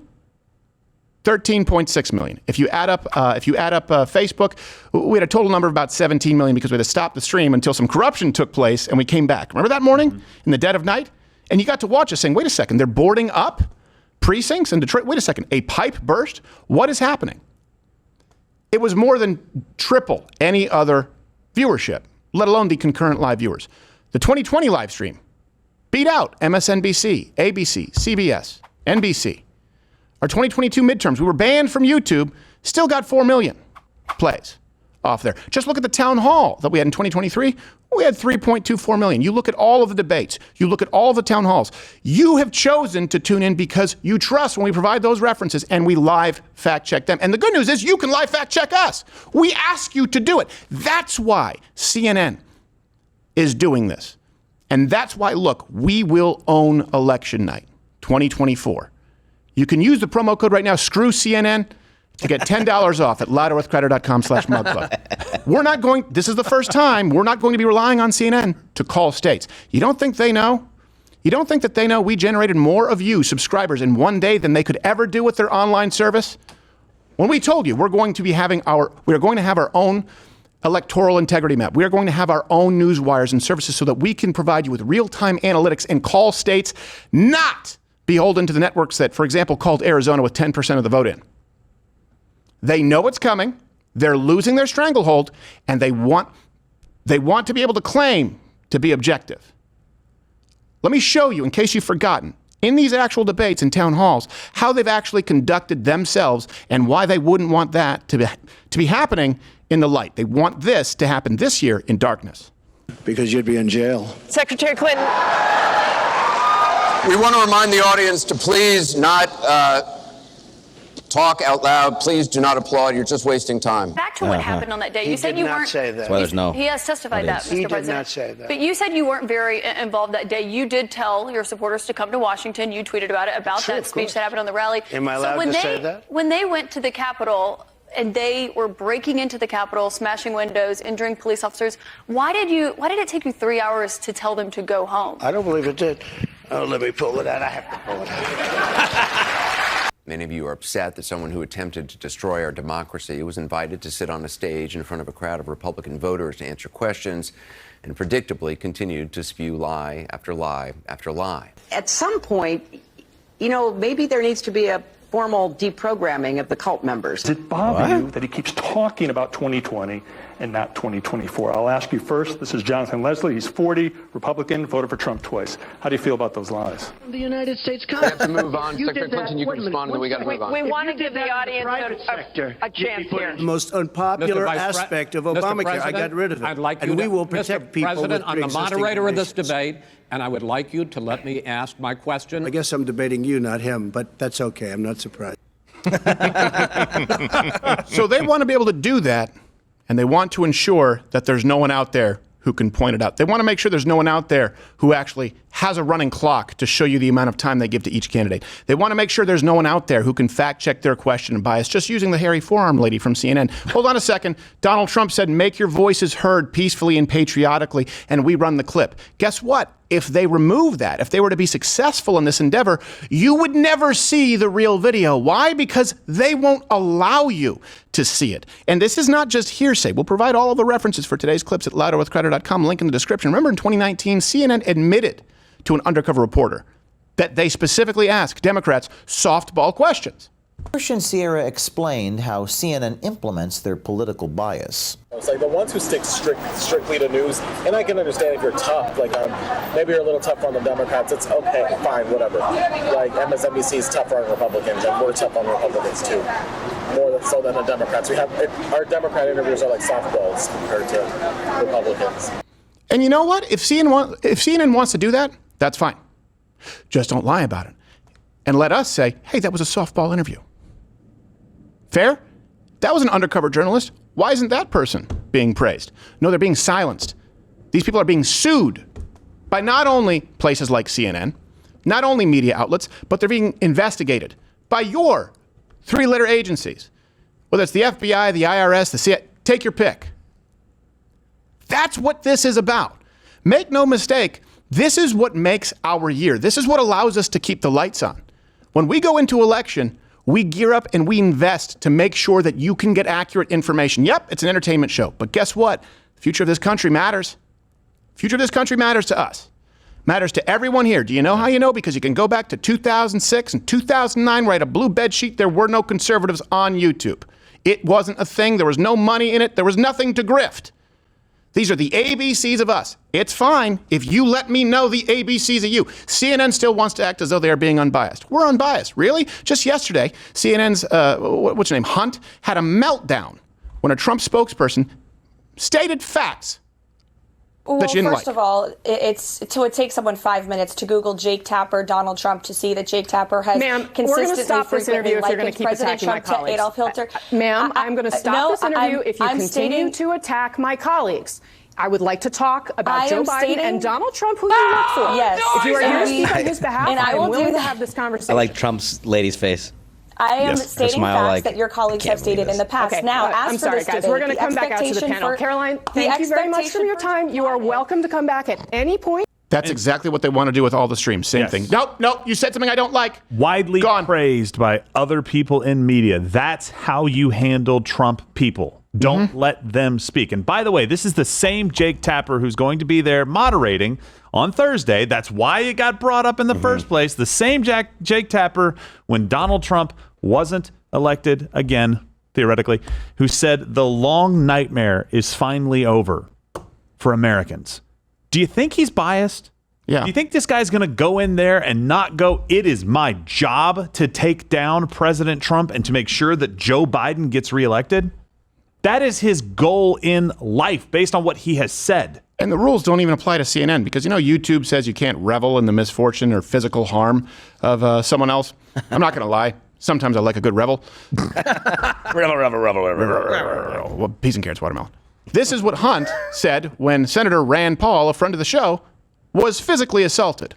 13.6 million. If you add up Facebook, we had a total number of about 17 million because we had to stop the stream until some corruption took place and we came back. Remember that morning in the dead of night? And you got to watch us saying, wait a second, they're boarding up precincts in Detroit. Wait a second, a pipe burst? What is happening? It was more than triple any other viewership, let alone the concurrent live viewers. The 2020 live stream beat out MSNBC, ABC, CBS, NBC. Our 2022 midterms, we were banned from YouTube, still got 4 million plays off there. Just look at the town hall that we had in 2023. We had 3.24 million. You look at all of the debates. You look at all of the town halls. You have chosen to tune in because you trust when we provide those references and we live fact check them. And the good news is you can live fact check us. We ask you to do it. That's why CNN is doing this. And that's why, look, we will own election night 2024. You can use the promo code right now, screw CNN, to get $10 off at louderwithcrowder.com/mugclub. This is the first time, we're not going to be relying on CNN to call states. You don't think they know? You don't think that they know we generated more of you subscribers in one day than they could ever do with their online service? When we told you we're going to have our own electoral integrity map. We are going to have our own news wires and services so that we can provide you with real-time analytics and call states not beholden to the networks that, for example, called Arizona with 10% of the vote in. They know it's coming. They're losing their stranglehold, and they want to be able to claim to be objective. Let me show you, in case you've forgotten, in these actual debates in town halls, how they've actually conducted themselves and why they wouldn't want that to be happening in the light. They want this to happen this year in darkness. Because you'd be in jail. Secretary Clinton. We want to remind the audience to please not talk out loud. Please do not applaud. You're just wasting time. Back to what happened on that day. You said you weren't. Say that. That's why there's no. He has testified that, Mr. He President. did not say that. But you said you weren't very involved that day. You did tell your supporters to come to Washington. You tweeted about it, about Sure, that of speech course. that happened on the rally. Am I allowed to say that? When they went to the Capitol and they were breaking into the Capitol, smashing windows, injuring police officers, why did it take you 3 hours to tell them to go home? I don't believe it did. Oh, let me pull it out. I have to pull it out. Many of you are upset that someone who attempted to destroy our democracy was invited to sit on a stage in front of a crowd of Republican voters to answer questions and predictably continued to spew lie after lie after lie. At some point, maybe there needs to be a formal deprogramming of the cult members. Does it bother you that he keeps talking about 2020 and not 2024? I'll ask you first. This is Jonathan Leslie. He's 40, Republican, voted for Trump twice. How do you feel about those lies? The United States We have to move on. Secretary Clinton, you can respond, and then we got to move on. We want to give the audience a chance here. The most unpopular aspect of Obamacare. I got rid of it. I'd like and you we to, will protect Mr. people President, with I'm the pre-existing moderator of this conditions. debate, and I would like you to let me ask my question. I guess I'm debating you, not him, but that's okay. I'm not surprised. So they want to be able to do that, and they want to ensure that there's no one out there who can point it out. They want to make sure there's no one out there who actually has a running clock to show you the amount of time they give to each candidate. They want to make sure there's no one out there who can fact check their question and bias, just using the hairy forearm lady from CNN. Hold on a second. Donald Trump said, make your voices heard peacefully and patriotically, and we run the clip. Guess what? If they remove that, if they were to be successful in this endeavor, you would never see the real video. Why? Because they won't allow you to see it. And this is not just hearsay. We'll provide all of the references for today's clips at louderwithcrowder.com, link in the description. Remember, in 2019, CNN admitted to an undercover reporter that they specifically asked Democrats softball questions. Christian Sierra explained how CNN implements their political bias. It's like the ones who stick strictly to news, and I can understand if you're tough, like maybe you're a little tougher on the Democrats, it's okay, fine, whatever. Like MSNBC is tougher on Republicans, and we're tough on Republicans too. More so than the Democrats. Our Democrat interviews are like softballs compared to Republicans. And you know what? If CNN wants to do that, that's fine. Just don't lie about it. And let us say, hey, that was a softball interview. Fair? That was an undercover journalist. Why isn't that person being praised? No, they're being silenced. These people are being sued by not only places like CNN, not only media outlets, but they're being investigated by your three-letter agencies. Whether it's the FBI, the IRS, the CIA, take your pick. That's what this is about. Make no mistake, this is what makes our year. This is what allows us to keep the lights on. When we go into election, we gear up and we invest to make sure that you can get accurate information. Yep, it's an entertainment show, but guess what? The future of this country matters. The future of this country matters to us. Matters to everyone here. Do you know how you know? Because you can go back to 2006 and 2009, write a blue bed sheet. There were no conservatives on YouTube. It wasn't a thing. There was no money in it. There was nothing to grift. These are the ABCs of us. It's fine if you let me know the ABCs of you. CNN still wants to act as though they are being unbiased. We're unbiased. Really? Just yesterday, CNN's, what's her name, Hunt, had a meltdown when a Trump spokesperson stated facts that she didn't like. First of all, it would take someone 5 minutes to Google Jake Tapper, Donald Trump, to see that Jake Tapper has consistently, we're going to stop this interview if you're going to keep President attacking Trump my colleagues. to Adolf Hitler. Ma'am, I'm going to stop this interview if you I'm continue to attack my colleagues. I would like to talk about Joe Biden and Donald Trump, who you work for. Yes. If you are here to speak on his behalf, And I will I'm willing do to that. have this conversation. I like Trump's lady's face. I am Yes, stating smile facts like, that your colleagues have stated in the past. Okay, now, as I'm for sorry, this guys. debate, We're going to the come back out to the expectation panel. for- Caroline, the thank you very much for expectation your time. You are welcome to come back at any point. That's exactly what they want to do with all the streams. Same thing. Nope, you said something I don't like. Widely praised by other people in media. That's how you handle Trump people. Don't let them speak. And by the way, this is the same Jake Tapper who's going to be there moderating on Thursday. That's why it got brought up in the first place. The same Jake Tapper when Donald Trump wasn't elected again, theoretically, who said the long nightmare is finally over for Americans. Do you think he's biased? Yeah. Do you think this guy's going to go in there and not go, it is my job to take down President Trump and to make sure that Joe Biden gets reelected? That is his goal in life based on what he has said. And the rules don't even apply to CNN because, you know, YouTube says you can't revel in the misfortune or physical harm of someone else. I'm not going to lie. sometimes I like a good revel. Revel. Well, peas and carrots, watermelon. This is what Hunt said when Senator Rand Paul, a friend of the show, was physically assaulted.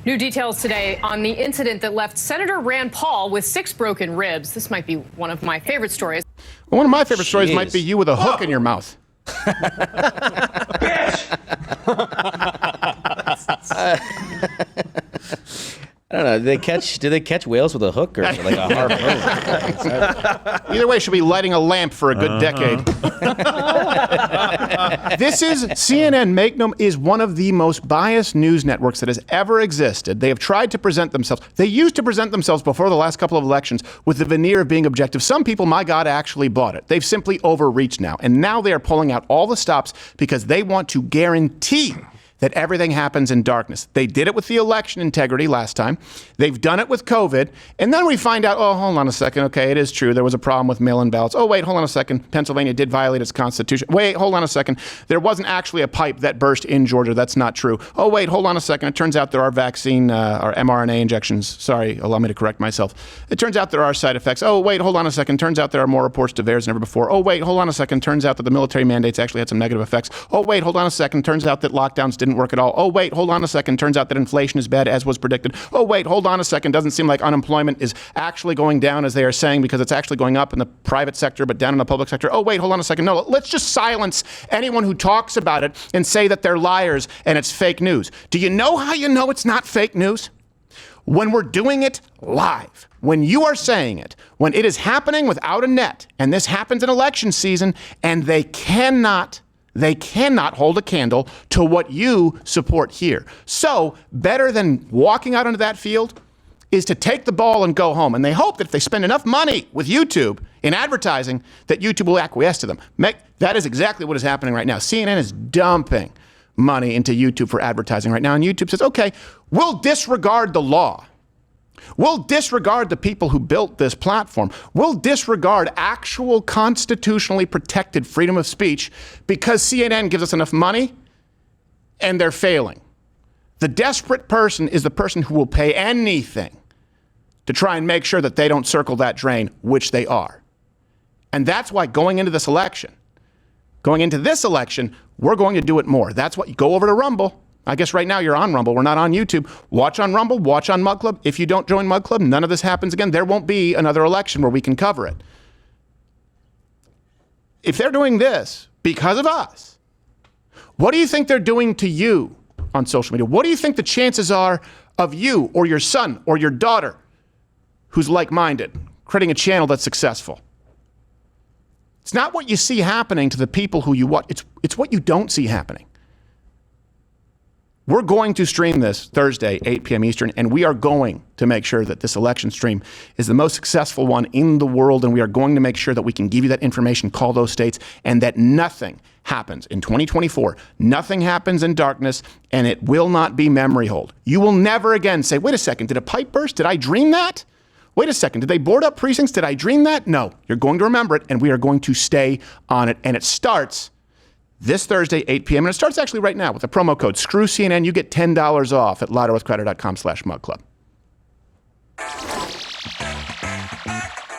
New details today on the incident that left Senator Rand Paul with 6 broken ribs. This might be one of my favorite stories. Well, one of my favorite stories might be you with a hook in your mouth. I don't know. Do they catch whales with a hook or like a harpoon? Either way, she'll be lighting a lamp for a good decade. This is CNN. Is one of the most biased news networks that has ever existed. They have tried to present themselves. They used to present themselves before the last couple of elections with the veneer of being objective. Some people, my God, actually bought it. They've simply overreached now. And now they are pulling out all the stops because they want to guarantee that everything happens in darkness. They did it with the election integrity last time. They've done it with COVID. And then we find out, oh, hold on a second. Okay, it is true. There was a problem with mail-in ballots. Oh, wait, hold on a second. Pennsylvania did violate its constitution. Wait, hold on a second. There wasn't actually a pipe that burst in Georgia. That's not true. Oh, wait, hold on a second. It turns out there are vaccine or mRNA injections. Sorry, allow me to correct myself. It turns out there are side effects. Oh, wait, hold on a second. Turns out there are more reports to VAERS than ever before. Oh, wait, hold on a second. Turns out that the military mandates actually had some negative effects. Oh, wait, hold on a second. Turns out that lockdowns didn't work at all. Oh, wait, hold on a second. Turns out that inflation is bad as was predicted. Oh, wait, hold on a second. Doesn't seem like unemployment is actually going down as they are saying because it's actually going up in the private sector but down in the public sector. Oh, wait, hold on a second. No, let's just silence anyone who talks about it and say that they're liars and it's fake news. Do you know how you know it's not fake news? When we're doing it live, when you are saying it, when it is happening without a net, and this happens in election season, and they cannot hold a candle to what you support here. So better than walking out onto that field is to take the ball and go home. And they hope that if they spend enough money with YouTube in advertising, that YouTube will acquiesce to them. That is exactly what is happening right now. CNN is dumping money into YouTube for advertising right now. And YouTube says, okay, we'll disregard the law. We'll disregard the people who built this platform. We'll disregard actual constitutionally protected freedom of speech because CNN gives us enough money and they're failing. The desperate person is the person who will pay anything to try and make sure that they don't circle that drain, which they are. And that's why going into this election, we're going to do it more. That's what you go over to Rumble. I guess right now you're on Rumble. We're not on YouTube. Watch on Rumble. Watch on Mug Club. If you don't join Mug Club, none of this happens again. There won't be another election where we can cover it. If they're doing this because of us, what do you think they're doing to you on social media? What do you think the chances are of you or your son or your daughter who's like-minded creating a channel that's successful? It's not what you see happening to the people who you watch. It's what you don't see happening. We're going to stream this Thursday, 8 p.m. Eastern, and we are going to make sure that this election stream is the most successful one in the world, and we are going to make sure that we can give you that information, call those states, and that nothing happens in 2024. Nothing happens in darkness, and it will not be memory hold. You will never again say, wait a second, did a pipe burst? Did I dream that? Wait a second, did they board up precincts? Did I dream that? No, you're going to remember it, and we are going to stay on it, and it starts this Thursday, 8 p.m. And it starts actually right now with the promo code SCREWCNN. You get $10 off at louderwithcrowder.com/mugclub.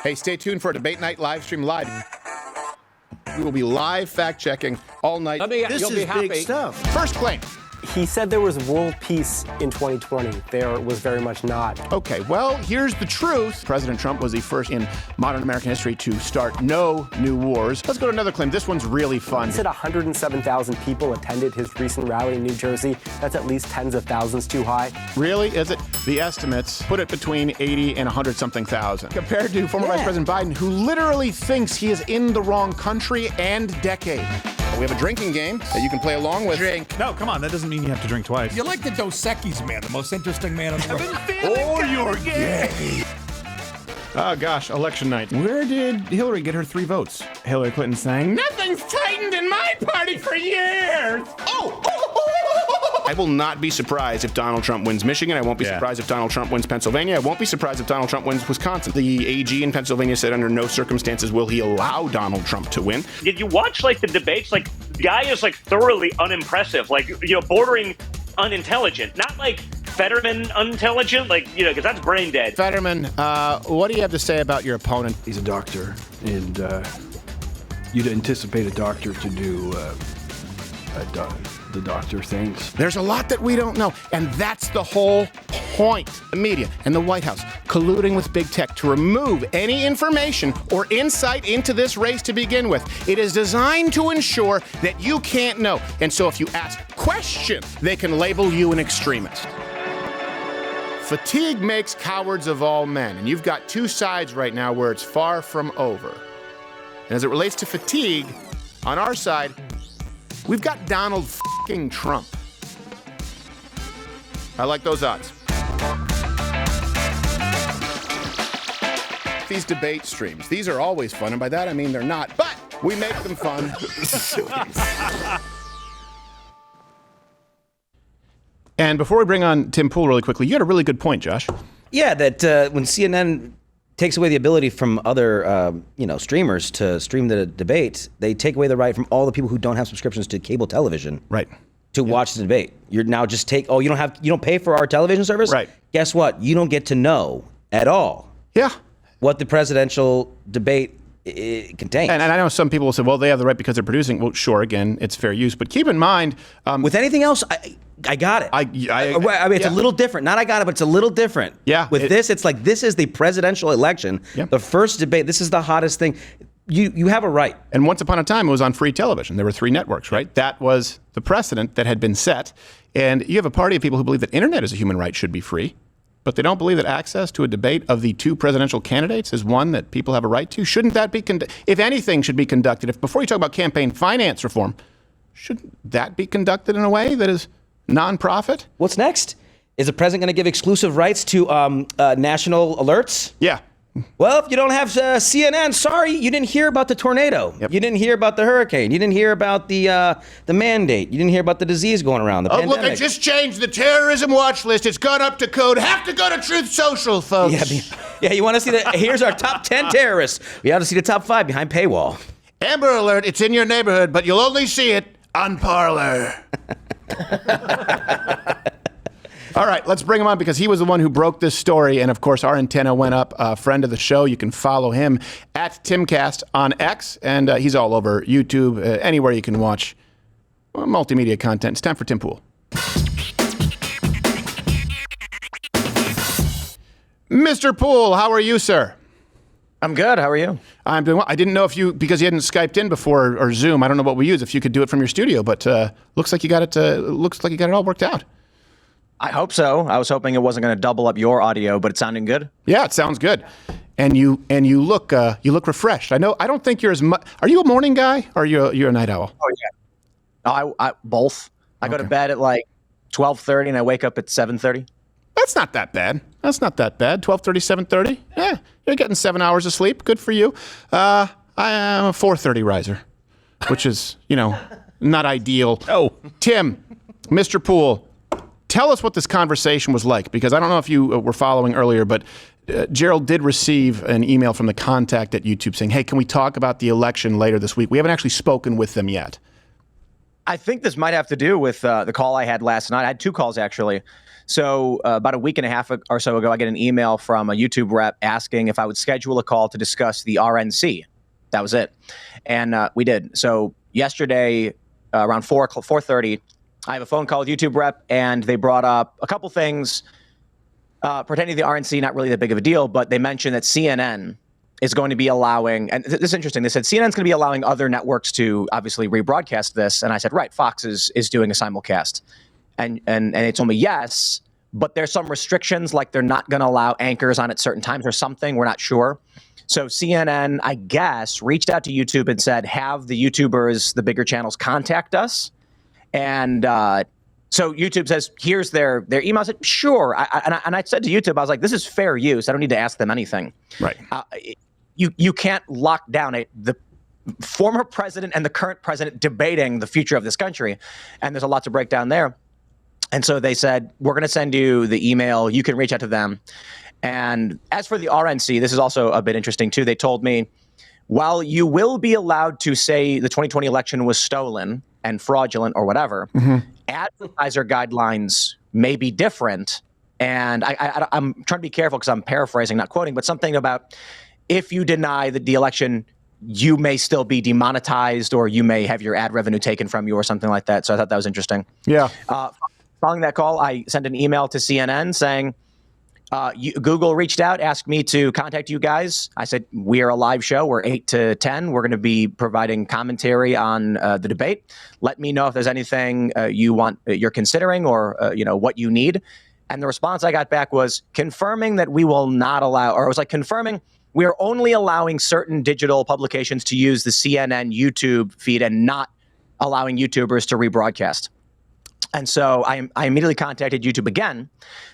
Hey, stay tuned for a debate night live stream live. We will be live fact-checking all night. This is big stuff. First claim. He said there was world peace in 2020. There was very much not. Okay, well, here's the truth. President Trump was the first in modern American history to start no new wars. Let's go to another claim. This one's really fun. He said 107,000 people attended his recent rally in New Jersey. That's at least tens of thousands too high. Really? Is it? The estimates put it between 80 and 100-something thousand. Compared to former Vice President Biden, who literally thinks he is in the wrong country and decade. We have a drinking game that you can play along with. Drink. No, come on. That doesn't mean you have to drink twice. You're like the Dos Equis man, the most interesting man in the world. Oh, you're gay. Oh, gosh, election night. Where did Hillary get her 3 votes? Hillary Clinton saying, nothing's tightened in my party for years. I will not be surprised if Donald Trump wins Michigan. I won't be surprised if Donald Trump wins Pennsylvania. I won't be surprised if Donald Trump wins Wisconsin. The AG in Pennsylvania said under no circumstances will he allow Donald Trump to win. Did you watch like the debates? Like the guy is like thoroughly unimpressive, like, you know, bordering unintelligent. Not like Fetterman unintelligent? Like, because that's brain dead. Fetterman, what do you have to say about your opponent? He's a doctor, and you'd anticipate a doctor to do the doctor things. There's a lot that we don't know, and that's the whole point. The media and the White House colluding with big tech to remove any information or insight into this race to begin with. It is designed to ensure that you can't know. And so if you ask questions, they can label you an extremist. Fatigue makes cowards of all men, and you've got two sides right now where it's far from over. And as it relates to fatigue, on our side, we've got Donald f***ing Trump. I like those odds. These debate streams, these are always fun, and by that I mean they're not, but we make them fun. And before we bring on Tim Pool really quickly, you had a really good point, Josh. Yeah, that when CNN takes away the ability from other, streamers to stream the debate, they take away the right from all the people who don't have subscriptions to cable television. Right. To watch the debate. You're now just you don't pay for our television service? Right. Guess what? You don't get to know at all. Yeah. What the presidential debate contains. And I know some people will say, well, they have the right because they're producing. Well, sure, again, it's fair use. But keep in mind... with anything else, I got it. I mean, it's a little different. Not I got it, but it's a little different. Yeah. With this, it's like this is the presidential election, the first debate. This is the hottest thing. You have a right. And once upon a time, it was on free television. There were 3 networks, right? That was the precedent that had been set. And you have a party of people who believe that internet as a human right should be free, but they don't believe that access to a debate of the 2 presidential candidates is one that people have a right to. Shouldn't that be, if anything should be conducted, before you talk about campaign finance reform, shouldn't that be conducted in a way that is nonprofit? What's next? Is the president going to give exclusive rights to national alerts? Yeah. Well, if you don't have CNN, sorry, you didn't hear about the tornado. Yep. You didn't hear about the hurricane. You didn't hear about the mandate. You didn't hear about the disease going around, the pandemic. Look, I just changed the terrorism watch list. It's gone up to code. Have to go to Truth Social, folks. Yeah, you want to see here's our top 10 terrorists. We have to see the top 5 behind paywall. Amber Alert, it's in your neighborhood, but you'll only see it on Parler. All right, let's bring him on because he was the one who broke this story. And, of course, our antenna went up. A friend of the show. You can follow him at Timcast on X. And he's all over YouTube, anywhere you can watch multimedia content. It's time for Tim Pool. Mr. Pool, how are you, sir? I'm good. How are you? I'm doing well. I didn't know if you, because you hadn't Skyped in before or Zoom. I don't know what we use. If you could do it from your studio, but looks like you got it. Looks like you got it all worked out. I hope so. I was hoping it wasn't going to double up your audio, but it's sounding good. Yeah, it sounds good. And you look refreshed. I don't think you're as much. Are you a morning guy or you're a night owl? Oh yeah. I both. I go to bed at like 12:30 and I wake up at 7:30. That's not that bad. 12:30, 7:30. Yeah, you're getting 7 hours of sleep. Good for you. I am a 4:30 riser, which is not ideal. Oh, Tim, Mr. Pool. Tell us what this conversation was like, because I don't know if you were following earlier, but Gerald did receive an email from the contact at YouTube saying, hey, can we talk about the election later this week? We haven't actually spoken with them yet. I think this might have to do with the call I had last night. I had 2 calls, actually. So about a week and a half or so ago, I get an email from a YouTube rep asking if I would schedule a call to discuss the RNC. That was it. And we did. So yesterday, around 4:30, I have a phone call with YouTube rep, and they brought up a couple things pertaining to the RNC, not really that big of a deal, but they mentioned that CNN is going to be allowing, and this is interesting, they said CNN's going to be allowing other networks to obviously rebroadcast this, and I said, right, Fox is doing a simulcast. And they told me yes, but there's some restrictions, like they're not going to allow anchors on at certain times or something, we're not sure. So CNN, I guess, reached out to YouTube and said, have the YouTubers, the bigger channels, contact us. And so YouTube says, here's their email. I said, sure. And I said to YouTube, I was like, this is fair use. I don't need to ask them anything. Right. You can't lock down the former president and the current president debating the future of this country. And there's a lot to break down there. And so they said, we're going to send you the email. You can reach out to them. And as for the RNC, this is also a bit interesting, too. They told me, while you will be allowed to say the 2020 election was stolen and fraudulent or whatever, advertiser guidelines may be different. And I'm trying to be careful because I'm paraphrasing, not quoting, but something about if you deny the election, you may still be demonetized or you may have your ad revenue taken from you or something like that. So I thought that was interesting. Yeah. Following that call, I sent an email to CNN saying, Google reached out, asked me to contact you guys. I said, we are a live show. We're 8 to 10. We're going to be providing commentary on the debate. Let me know if there's anything you're considering or what you need. And the response I got back was confirming that we will not allow, or it was like confirming we are only allowing certain digital publications to use the CNN YouTube feed and not allowing YouTubers to rebroadcast. And so I immediately contacted YouTube again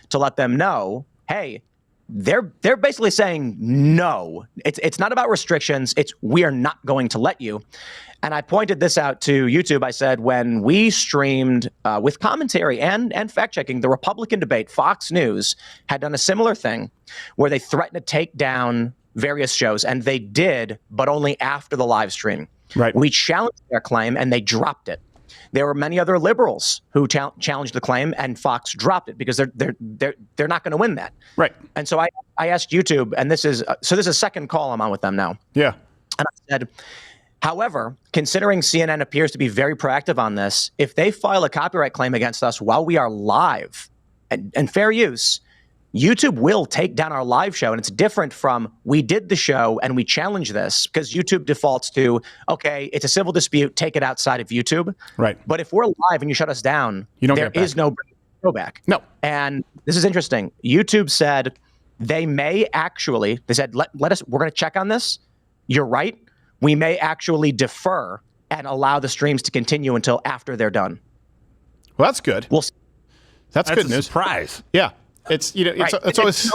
to let them know, hey, they're basically saying no. It's not about restrictions. It's we are not going to let you. And I pointed this out to YouTube. I said, when we streamed with commentary and fact checking the Republican debate, Fox News had done a similar thing where they threatened to take down various shows, and they did, but only after the live stream. Right. We challenged their claim, and they dropped it. There were many other liberals who challenged the claim, and Fox dropped it because they're not going to win that. Right. And so I asked YouTube, and this is a second call I'm on with them now. Yeah. And I said, however, considering CNN appears to be very proactive on this, if they file a copyright claim against us while we are live and fair use, YouTube will take down our live show. And it's different from we did the show and we challenge this because YouTube defaults to, okay, it's a civil dispute, take it outside of YouTube. Right. But if we're live and you shut us down, there is no go back. No. And this is interesting. YouTube said they said, let us, we're going to check on this. You're right. We may actually defer and allow the streams to continue until after they're done. Well, that's good. That's good news. Surprise. Yeah. It's always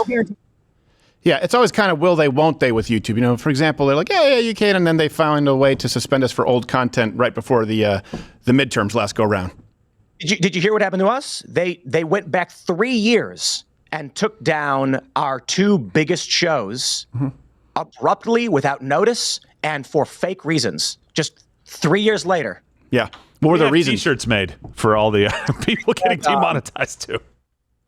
it's always kind of will they, won't they with YouTube. For example, they're like, yeah, you can, and then they found a way to suspend us for old content right before the midterms last go round. Did you hear what happened to us? They went back 3 years and took down our two biggest shows abruptly, without notice, and for fake reasons. Just 3 years later. Yeah. What were the reasons? T-shirts made for all the people getting demonetized too.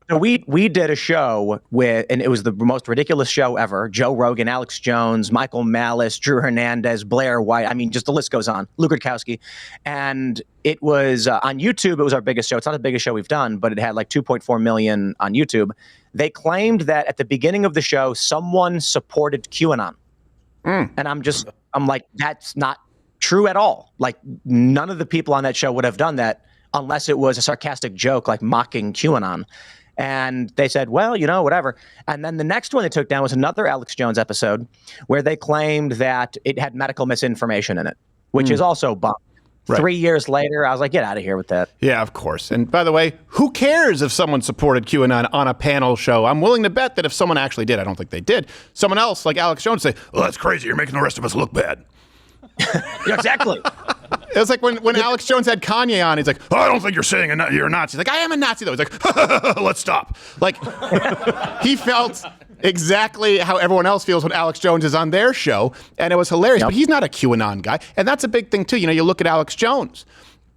So we did a show and it was the most ridiculous show ever. Joe Rogan, Alex Jones, Michael Malice, Drew Hernandez, Blair White. I mean, just the list goes on. Luke Rutkowski. And it was on YouTube. It was our biggest show. It's not the biggest show we've done, but it had like 2.4 million on YouTube. They claimed that at the beginning of the show, someone supported QAnon. And I'm like, that's not true at all. Like, none of the people on that show would have done that unless it was a sarcastic joke, like mocking QAnon. And they said, well, whatever. And then the next one they took down was another Alex Jones episode where they claimed that it had medical misinformation in it, which is also bunk. Right. 3 years later, I was like, get out of here with that. Yeah, of course. And by the way, who cares if someone supported QAnon on a panel show? I'm willing to bet that if someone actually did, I don't think they did, someone else like Alex Jones say, well, that's crazy. You're making the rest of us look bad. Yeah, exactly. It was like when Alex Jones had Kanye on, he's like, oh, I don't think you're saying you're a Nazi. He's like, I am a Nazi, though. He's like, let's stop. Like, he felt exactly how everyone else feels when Alex Jones is on their show, and it was hilarious. But he's not a QAnon guy, and that's a big thing, too. You look at Alex Jones.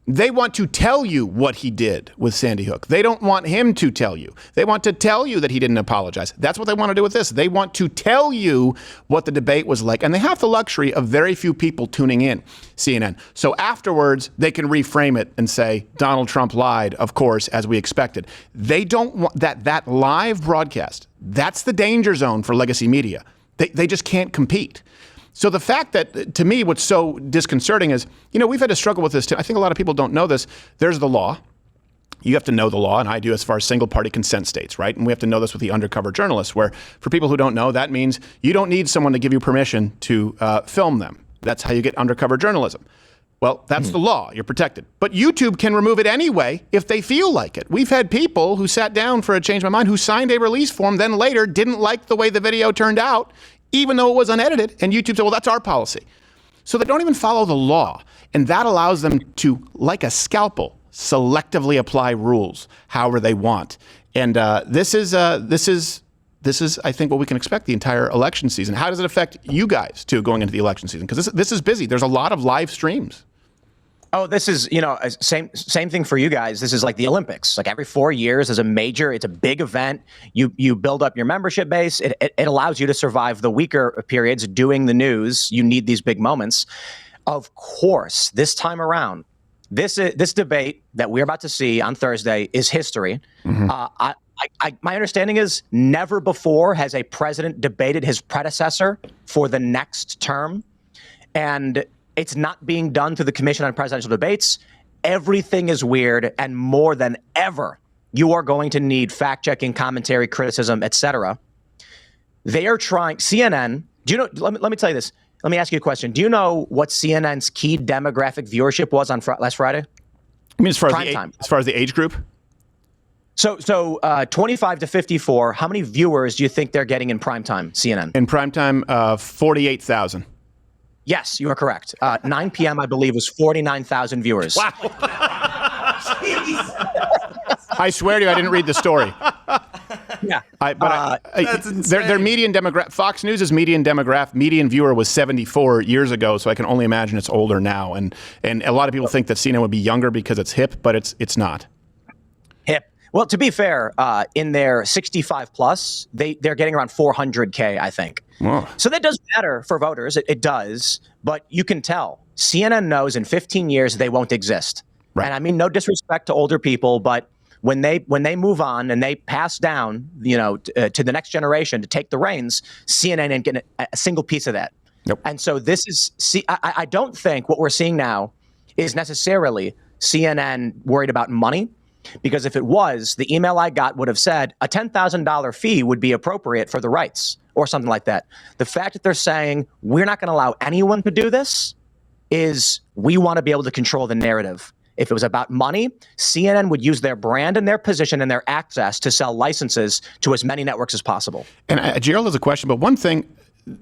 They want to tell you what he did with Sandy Hook. They don't want him to tell you. They want to tell you that he didn't apologize. That's what they want to do with this. They want to tell you what the debate was like. And they have the luxury of very few people tuning in, CNN. So afterwards, they can reframe it and say, Donald Trump lied, of course, as we expected. They don't want that live broadcast. That's the danger zone for legacy media. They just can't compete. So the fact that, to me, what's so disconcerting is, we've had to struggle with this too. I think a lot of people don't know this. There's the law. You have to know the law, and I do as far as single-party consent states, right? And we have to know this with the undercover journalists, where for people who don't know, that means you don't need someone to give you permission to film them. That's how you get undercover journalism. Well, that's the law. You're protected. But YouTube can remove it anyway if they feel like it. We've had people who sat down for a Change My Mind who signed a release form, then later didn't like the way the video turned out, even though it was unedited, and YouTube said, well, that's our policy. So they don't even follow the law, and that allows them to, like a scalpel, selectively apply rules however they want. And this is, I think, what we can expect the entire election season. How does it affect you guys, too, going into the election season? Because this is busy. There's a lot of live streams. Oh, this is, same thing for you guys. This is like the Olympics. Like every 4 years is it's a big event. You build up your membership base. It allows you to survive the weaker periods doing the news. You need these big moments. Of course, this time around, this debate that we're about to see on Thursday is history. Mm-hmm. My understanding is never before has a president debated his predecessor for the next term. And it's not being done through the Commission on Presidential Debates. Everything is weird, and more than ever, you are going to need fact-checking, commentary, criticism, etc. They are trying. CNN. Do you know? Let me tell you this. Let me ask you a question. Do you know what CNN's key demographic viewership was on last Friday? I mean, as far as the age group. So 25 to 54. How many viewers do you think they're getting in primetime? CNN in primetime, 48,000. Yes, you are correct. 9 p.m., I believe, was 49,000 viewers. Wow. I swear to you, I didn't read the story. Yeah. That's insane. Their median demographic, Fox News' median viewer was 74 years ago, so I can only imagine it's older now. And a lot of people think that CNN would be younger because it's hip, but it's not. Hip. Well, to be fair, in their 65 plus, they're getting around 400K, I think. Whoa. So that does matter for voters. It does. But you can tell CNN knows in 15 years they won't exist. Right. And I mean, no disrespect to older people, but when they move on and they pass down, to the next generation to take the reins, CNN ain't getting a single piece of that. Nope. And so I don't think what we're seeing now is necessarily CNN worried about money. Because if it was, the email I got would have said a $10,000 fee would be appropriate for the rights or something like that. The fact that they're saying we're not going to allow anyone to do this is we want to be able to control the narrative. If it was about money, CNN would use their brand and their position and their access to sell licenses to as many networks as possible. And Gerald has a question, but one thing,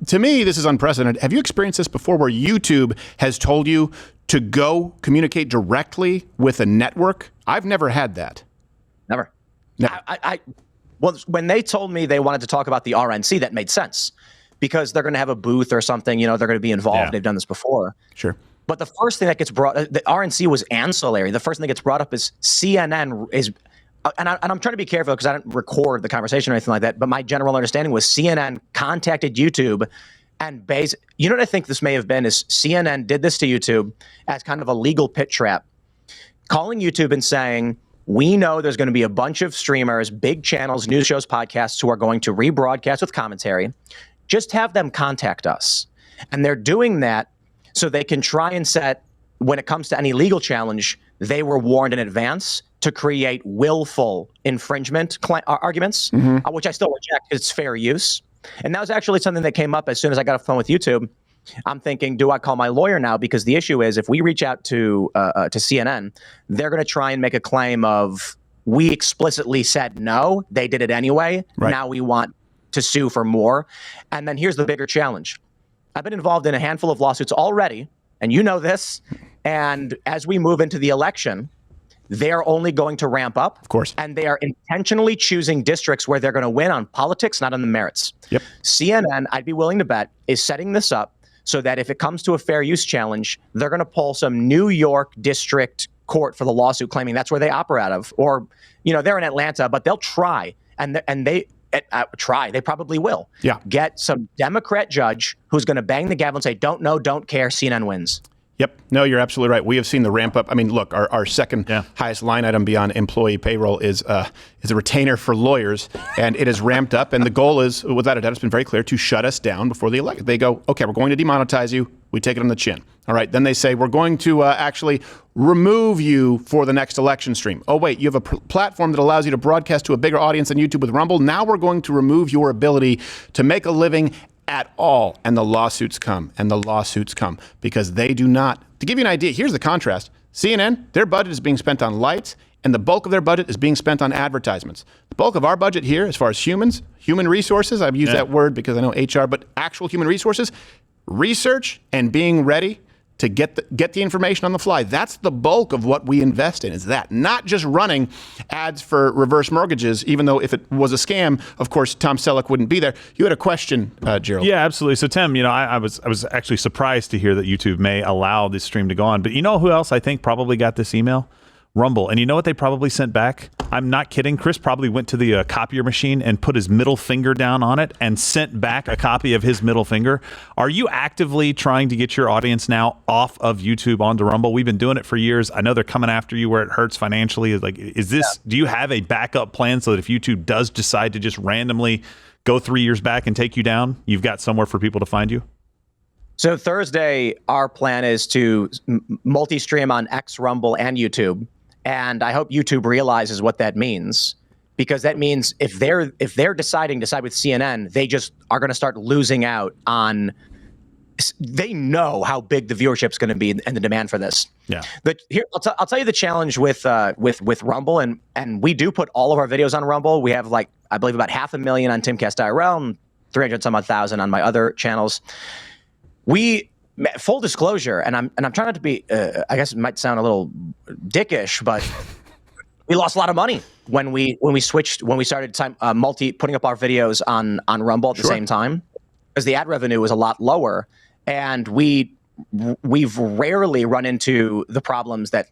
to me, this is unprecedented. Have you experienced this before where YouTube has told you to go communicate directly with a network? I've never had that. Never. Well, when they told me they wanted to talk about the RNC, that made sense because they're going to have a booth or something. They're going to be involved. Yeah. They've done this before. Sure. But the first thing that gets the RNC was ancillary. The first thing that gets brought up is CNN is, and I'm trying to be careful because I didn't record the conversation or anything like that. But my general understanding was CNN contacted YouTube and you know what I think this may have been is CNN did this to YouTube as kind of a legal pit trap, calling YouTube and saying, we know there's going to be a bunch of streamers, big channels, news shows, podcasts who are going to rebroadcast with commentary. Just have them contact us. And they're doing that so they can try and set, when it comes to any legal challenge, they were warned in advance to create willful infringement arguments, which I still reject. It's fair use. And that was actually something that came up as soon as I got off the phone with YouTube. I'm thinking, do I call my lawyer now? Because the issue is if we reach out to CNN, they're going to try and make a claim of we explicitly said no, they did it anyway. Right. Now we want to sue for more. And then here's the bigger challenge. I've been involved in a handful of lawsuits already, and you know this. And as we move into the election, they're only going to ramp up. Of course. And they are intentionally choosing districts where they're going to win on politics, not on the merits. Yep. CNN, I'd be willing to bet, is setting this up so that if it comes to a fair use challenge, they're going to pull some New York district court for the lawsuit claiming that's where they operate out of. Or, they're in Atlanta, but they'll try. They probably will. Yeah. Get some Democrat judge who's going to bang the gavel and say, don't know, don't care, CNN wins. Yep. No, you're absolutely right. We have seen the ramp up. I mean, look, our second highest line item beyond employee payroll is a retainer for lawyers, and it has ramped up. And the goal is, without a doubt, it's been very clear, to shut us down before the election. They go, okay, we're going to demonetize you. We take it on the chin. All right. Then they say, we're going to actually remove you for the next election stream. Oh, wait, you have a platform that allows you to broadcast to a bigger audience than YouTube with Rumble. Now we're going to remove your ability to make a living at all. And the lawsuits come, because they do not. To give you an idea, here's the contrast. CNN, their budget is being spent on lights, and the bulk of their budget is being spent on advertisements. The bulk of our budget here, as far as human resources, I've used that word because I know HR, but actual human resources, research and being ready to get the information on the fly. That's the bulk of what we invest in, is that. Not just running ads for reverse mortgages, even though if it was a scam, of course, Tom Selleck wouldn't be there. You had a question, Gerald. Yeah, absolutely. So, Tim, I was actually surprised to hear that YouTube may allow this stream to go on. But you know who else I think probably got this email? Rumble. And you know what they probably sent back? I'm not kidding. Chris probably went to the copier machine and put his middle finger down on it and sent back a copy of his middle finger. Are you actively trying to get your audience now off of YouTube onto Rumble? We've been doing it for years. I know they're coming after you where it hurts financially. Like, is this? Do you have a backup plan so that if YouTube does decide to just randomly go 3 years back and take you down, you've got somewhere for people to find you? So Thursday, our plan is to multi-stream on X, Rumble, and YouTube. And I hope YouTube realizes what that means, because that means if they're deciding to side with CNN, they just are going to start losing out on. They know how big the viewership's going to be and the demand for this. Yeah. But here, I'll tell you the challenge with Rumble, and we do put all of our videos on Rumble. We have I believe about 500,000 on Timcast IRL and 300 some odd thousand on my other channels. Full disclosure, and I'm trying not to be. I guess it might sound a little dickish, but we lost a lot of money when we started putting up our videos on Rumble at the same time, because the ad revenue was a lot lower, and we've rarely run into the problems that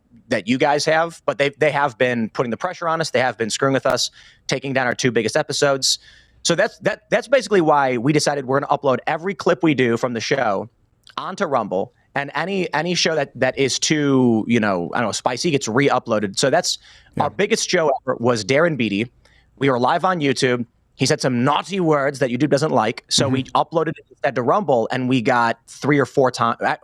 you guys have, but they have been putting the pressure on us. They have been screwing with us, taking down our 2 biggest episodes. So that's basically why we decided we're going to upload every clip we do from the show onto Rumble, and any show that is too, I don't know, spicy gets re-uploaded. So that's our biggest show ever was Darren Beatty. We were live on YouTube. He said some naughty words that YouTube doesn't like, so we uploaded it instead to Rumble, and we got 3 or 4 times the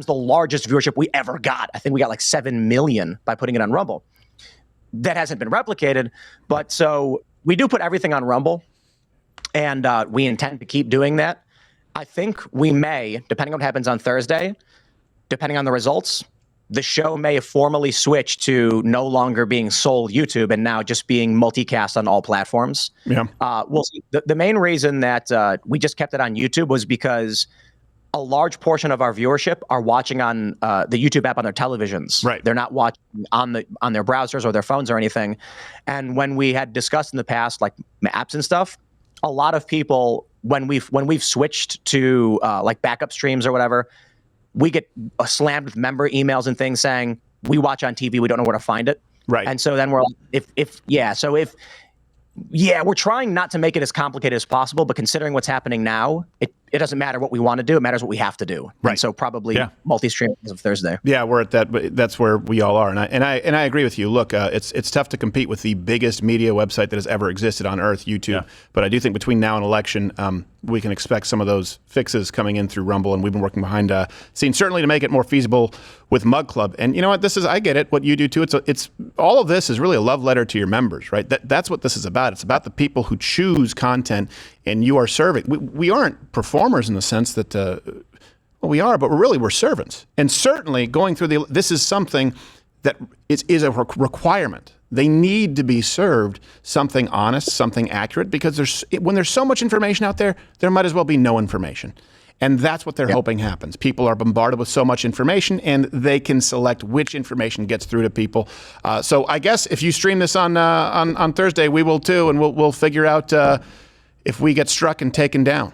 largest viewership we ever got. I think we got like 7 million by putting it on Rumble. That hasn't been replicated, but so we do put everything on Rumble, and we intend to keep doing that. I think we may, depending on what happens on Thursday, depending on the results, the show may formally switch to no longer being sole YouTube and now just being multicast on all platforms. Yeah. We'll see. The main reason that we just kept it on YouTube was because a large portion of our viewership are watching on the YouTube app on their televisions. Right. They're not watching on their browsers or their phones or anything. And when we had discussed in the past, like apps and stuff, a lot of people, when we've switched to like backup streams or whatever, we get slammed with member emails and things saying we watch on TV, we don't know where to find it. Right. And so then we're like, we're trying not to make it as complicated as possible, but considering what's happening now, it doesn't matter what we want to do. It matters what we have to do. Right. And so probably multi-stream as of Thursday. Yeah, we're at that. But that's where we all are, and I agree with you. Look, it's tough to compete with the biggest media website that has ever existed on Earth, YouTube. Yeah. But I do think between now and election, we can expect some of those fixes coming in through Rumble, and we've been working behind scenes certainly to make it more feasible with Mug Club. And you know what? I get it. What you do too. It's all of this is really a love letter to your members, right? That's what this is about. It's about the people who choose content, and you are serving. We aren't performers in the sense that. Well, we are, but we're servants. And certainly going through this is something that is a requirement. They need to be served something honest, something accurate, because when there's so much information out there, there might as well be no information. And that's what they're hoping happens. People are bombarded with so much information, and they can select which information gets through to people. So I guess if you stream this on Thursday, we will too, and we'll figure out if we get struck and taken down.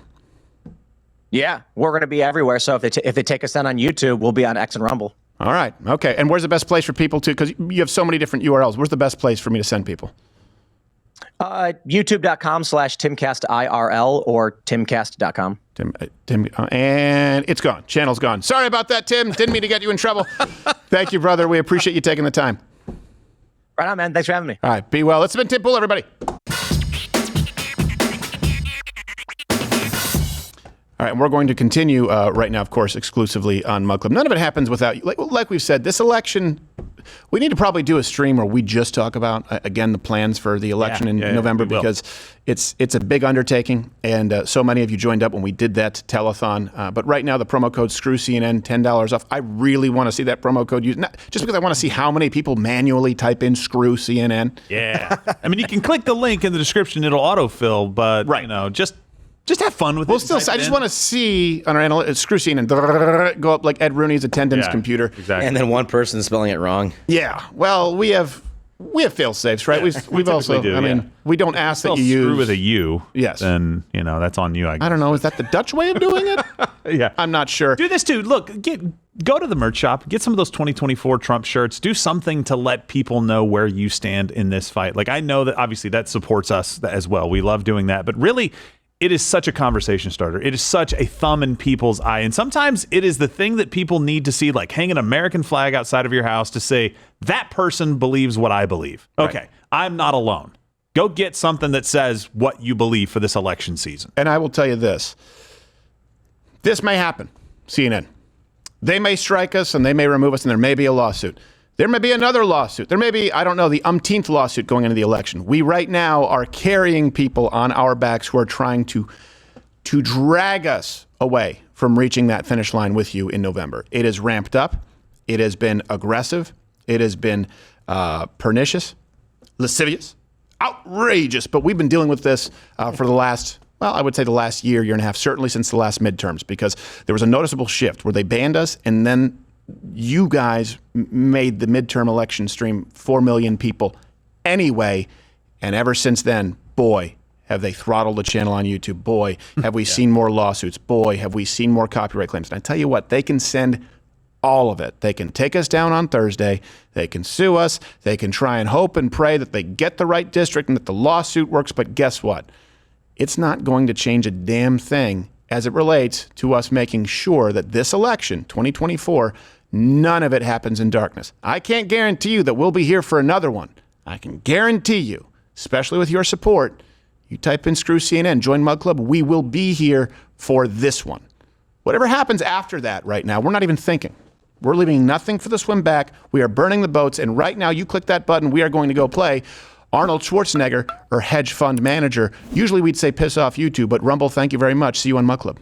Yeah, we're going to be everywhere. So if they take us down on YouTube, we'll be on X and Rumble. All right. Okay. And where's the best place for people to? Because you have so many different URLs. Where's the best place for me to send people? YouTube.com/TimcastIRL or timcast.com. And it's gone. Channel's gone. Sorry about that, Tim. Didn't mean to get you in trouble. Thank you, brother. We appreciate you taking the time. Right on, man. Thanks for having me. All right. Be well. It's been Tim Pool, everybody. All right, and we're going to continue right now, of course, exclusively on Mug Club. None of it happens without, like we've said, this election, we need to probably do a stream where we just talk about, again, the plans for the election in November, because it's a big undertaking, and so many of you joined up when we did that telethon. But right now, the promo code SCREWCNN, $10 off. I really want to see that promo code used, not just because I want to see how many people manually type in SCREWCNN. Yeah. I mean, you can click the link in the description. It'll autofill, but, just Just have fun with it. I just want to see on our screw scene and go up like Ed Rooney's attendance computer. Exactly. And then one person spelling it wrong. Yeah. Well, we have fail safes, right? We've also. Do, I mean, we don't ask that you screw use with a U. Yes. Then that's on you. I guess. I don't know. Is that the Dutch way of doing it? Yeah. I'm not sure. Do this too. Look, go to the merch shop. Get some of those 2024 Trump shirts. Do something to let people know where you stand in this fight. Like, I know that obviously that supports us as well. We love doing that. But really, it is such a conversation starter. It is such a thumb in people's eye. And sometimes it is the thing that people need to see, like hang an American flag outside of your house to say, that person believes what I believe. Okay, right. I'm not alone. Go get something that says what you believe for this election season. And I will tell you this. This may happen, CNN. They may strike us and they may remove us and there may be a lawsuit. There may be another lawsuit. There may be, I don't know, the umpteenth lawsuit going into the election. We right now are carrying people on our backs who are trying to drag us away from reaching that finish line with you in November. It is ramped up. It has been aggressive. It has been pernicious, lascivious, outrageous. But we've been dealing with this for the last, well, I would say the last year and a half, certainly since the last midterms, because there was a noticeable shift where they banned us and then you guys made the midterm election stream 4 million people anyway. And ever since then, boy, have they throttled the channel on YouTube. Boy, have we seen more lawsuits. Boy, have we seen more copyright claims. And I tell you what, they can send all of it. They can take us down on Thursday. They can sue us. They can try and hope and pray that they get the right district and that the lawsuit works. But guess what? It's not going to change a damn thing as it relates to us making sure that this election, 2024, none of it happens in darkness. I can't guarantee you that we'll be here for another one. I can guarantee you, especially with your support, you type in Screw CNN, join Mug Club, we will be here for this one. Whatever happens after that right now, we're not even thinking. We're leaving nothing for the swim back. We are burning the boats. And right now, you click that button, we are going to go play Arnold Schwarzenegger or hedge fund manager. Usually we'd say piss off YouTube, but Rumble, thank you very much. See you on Mug Club.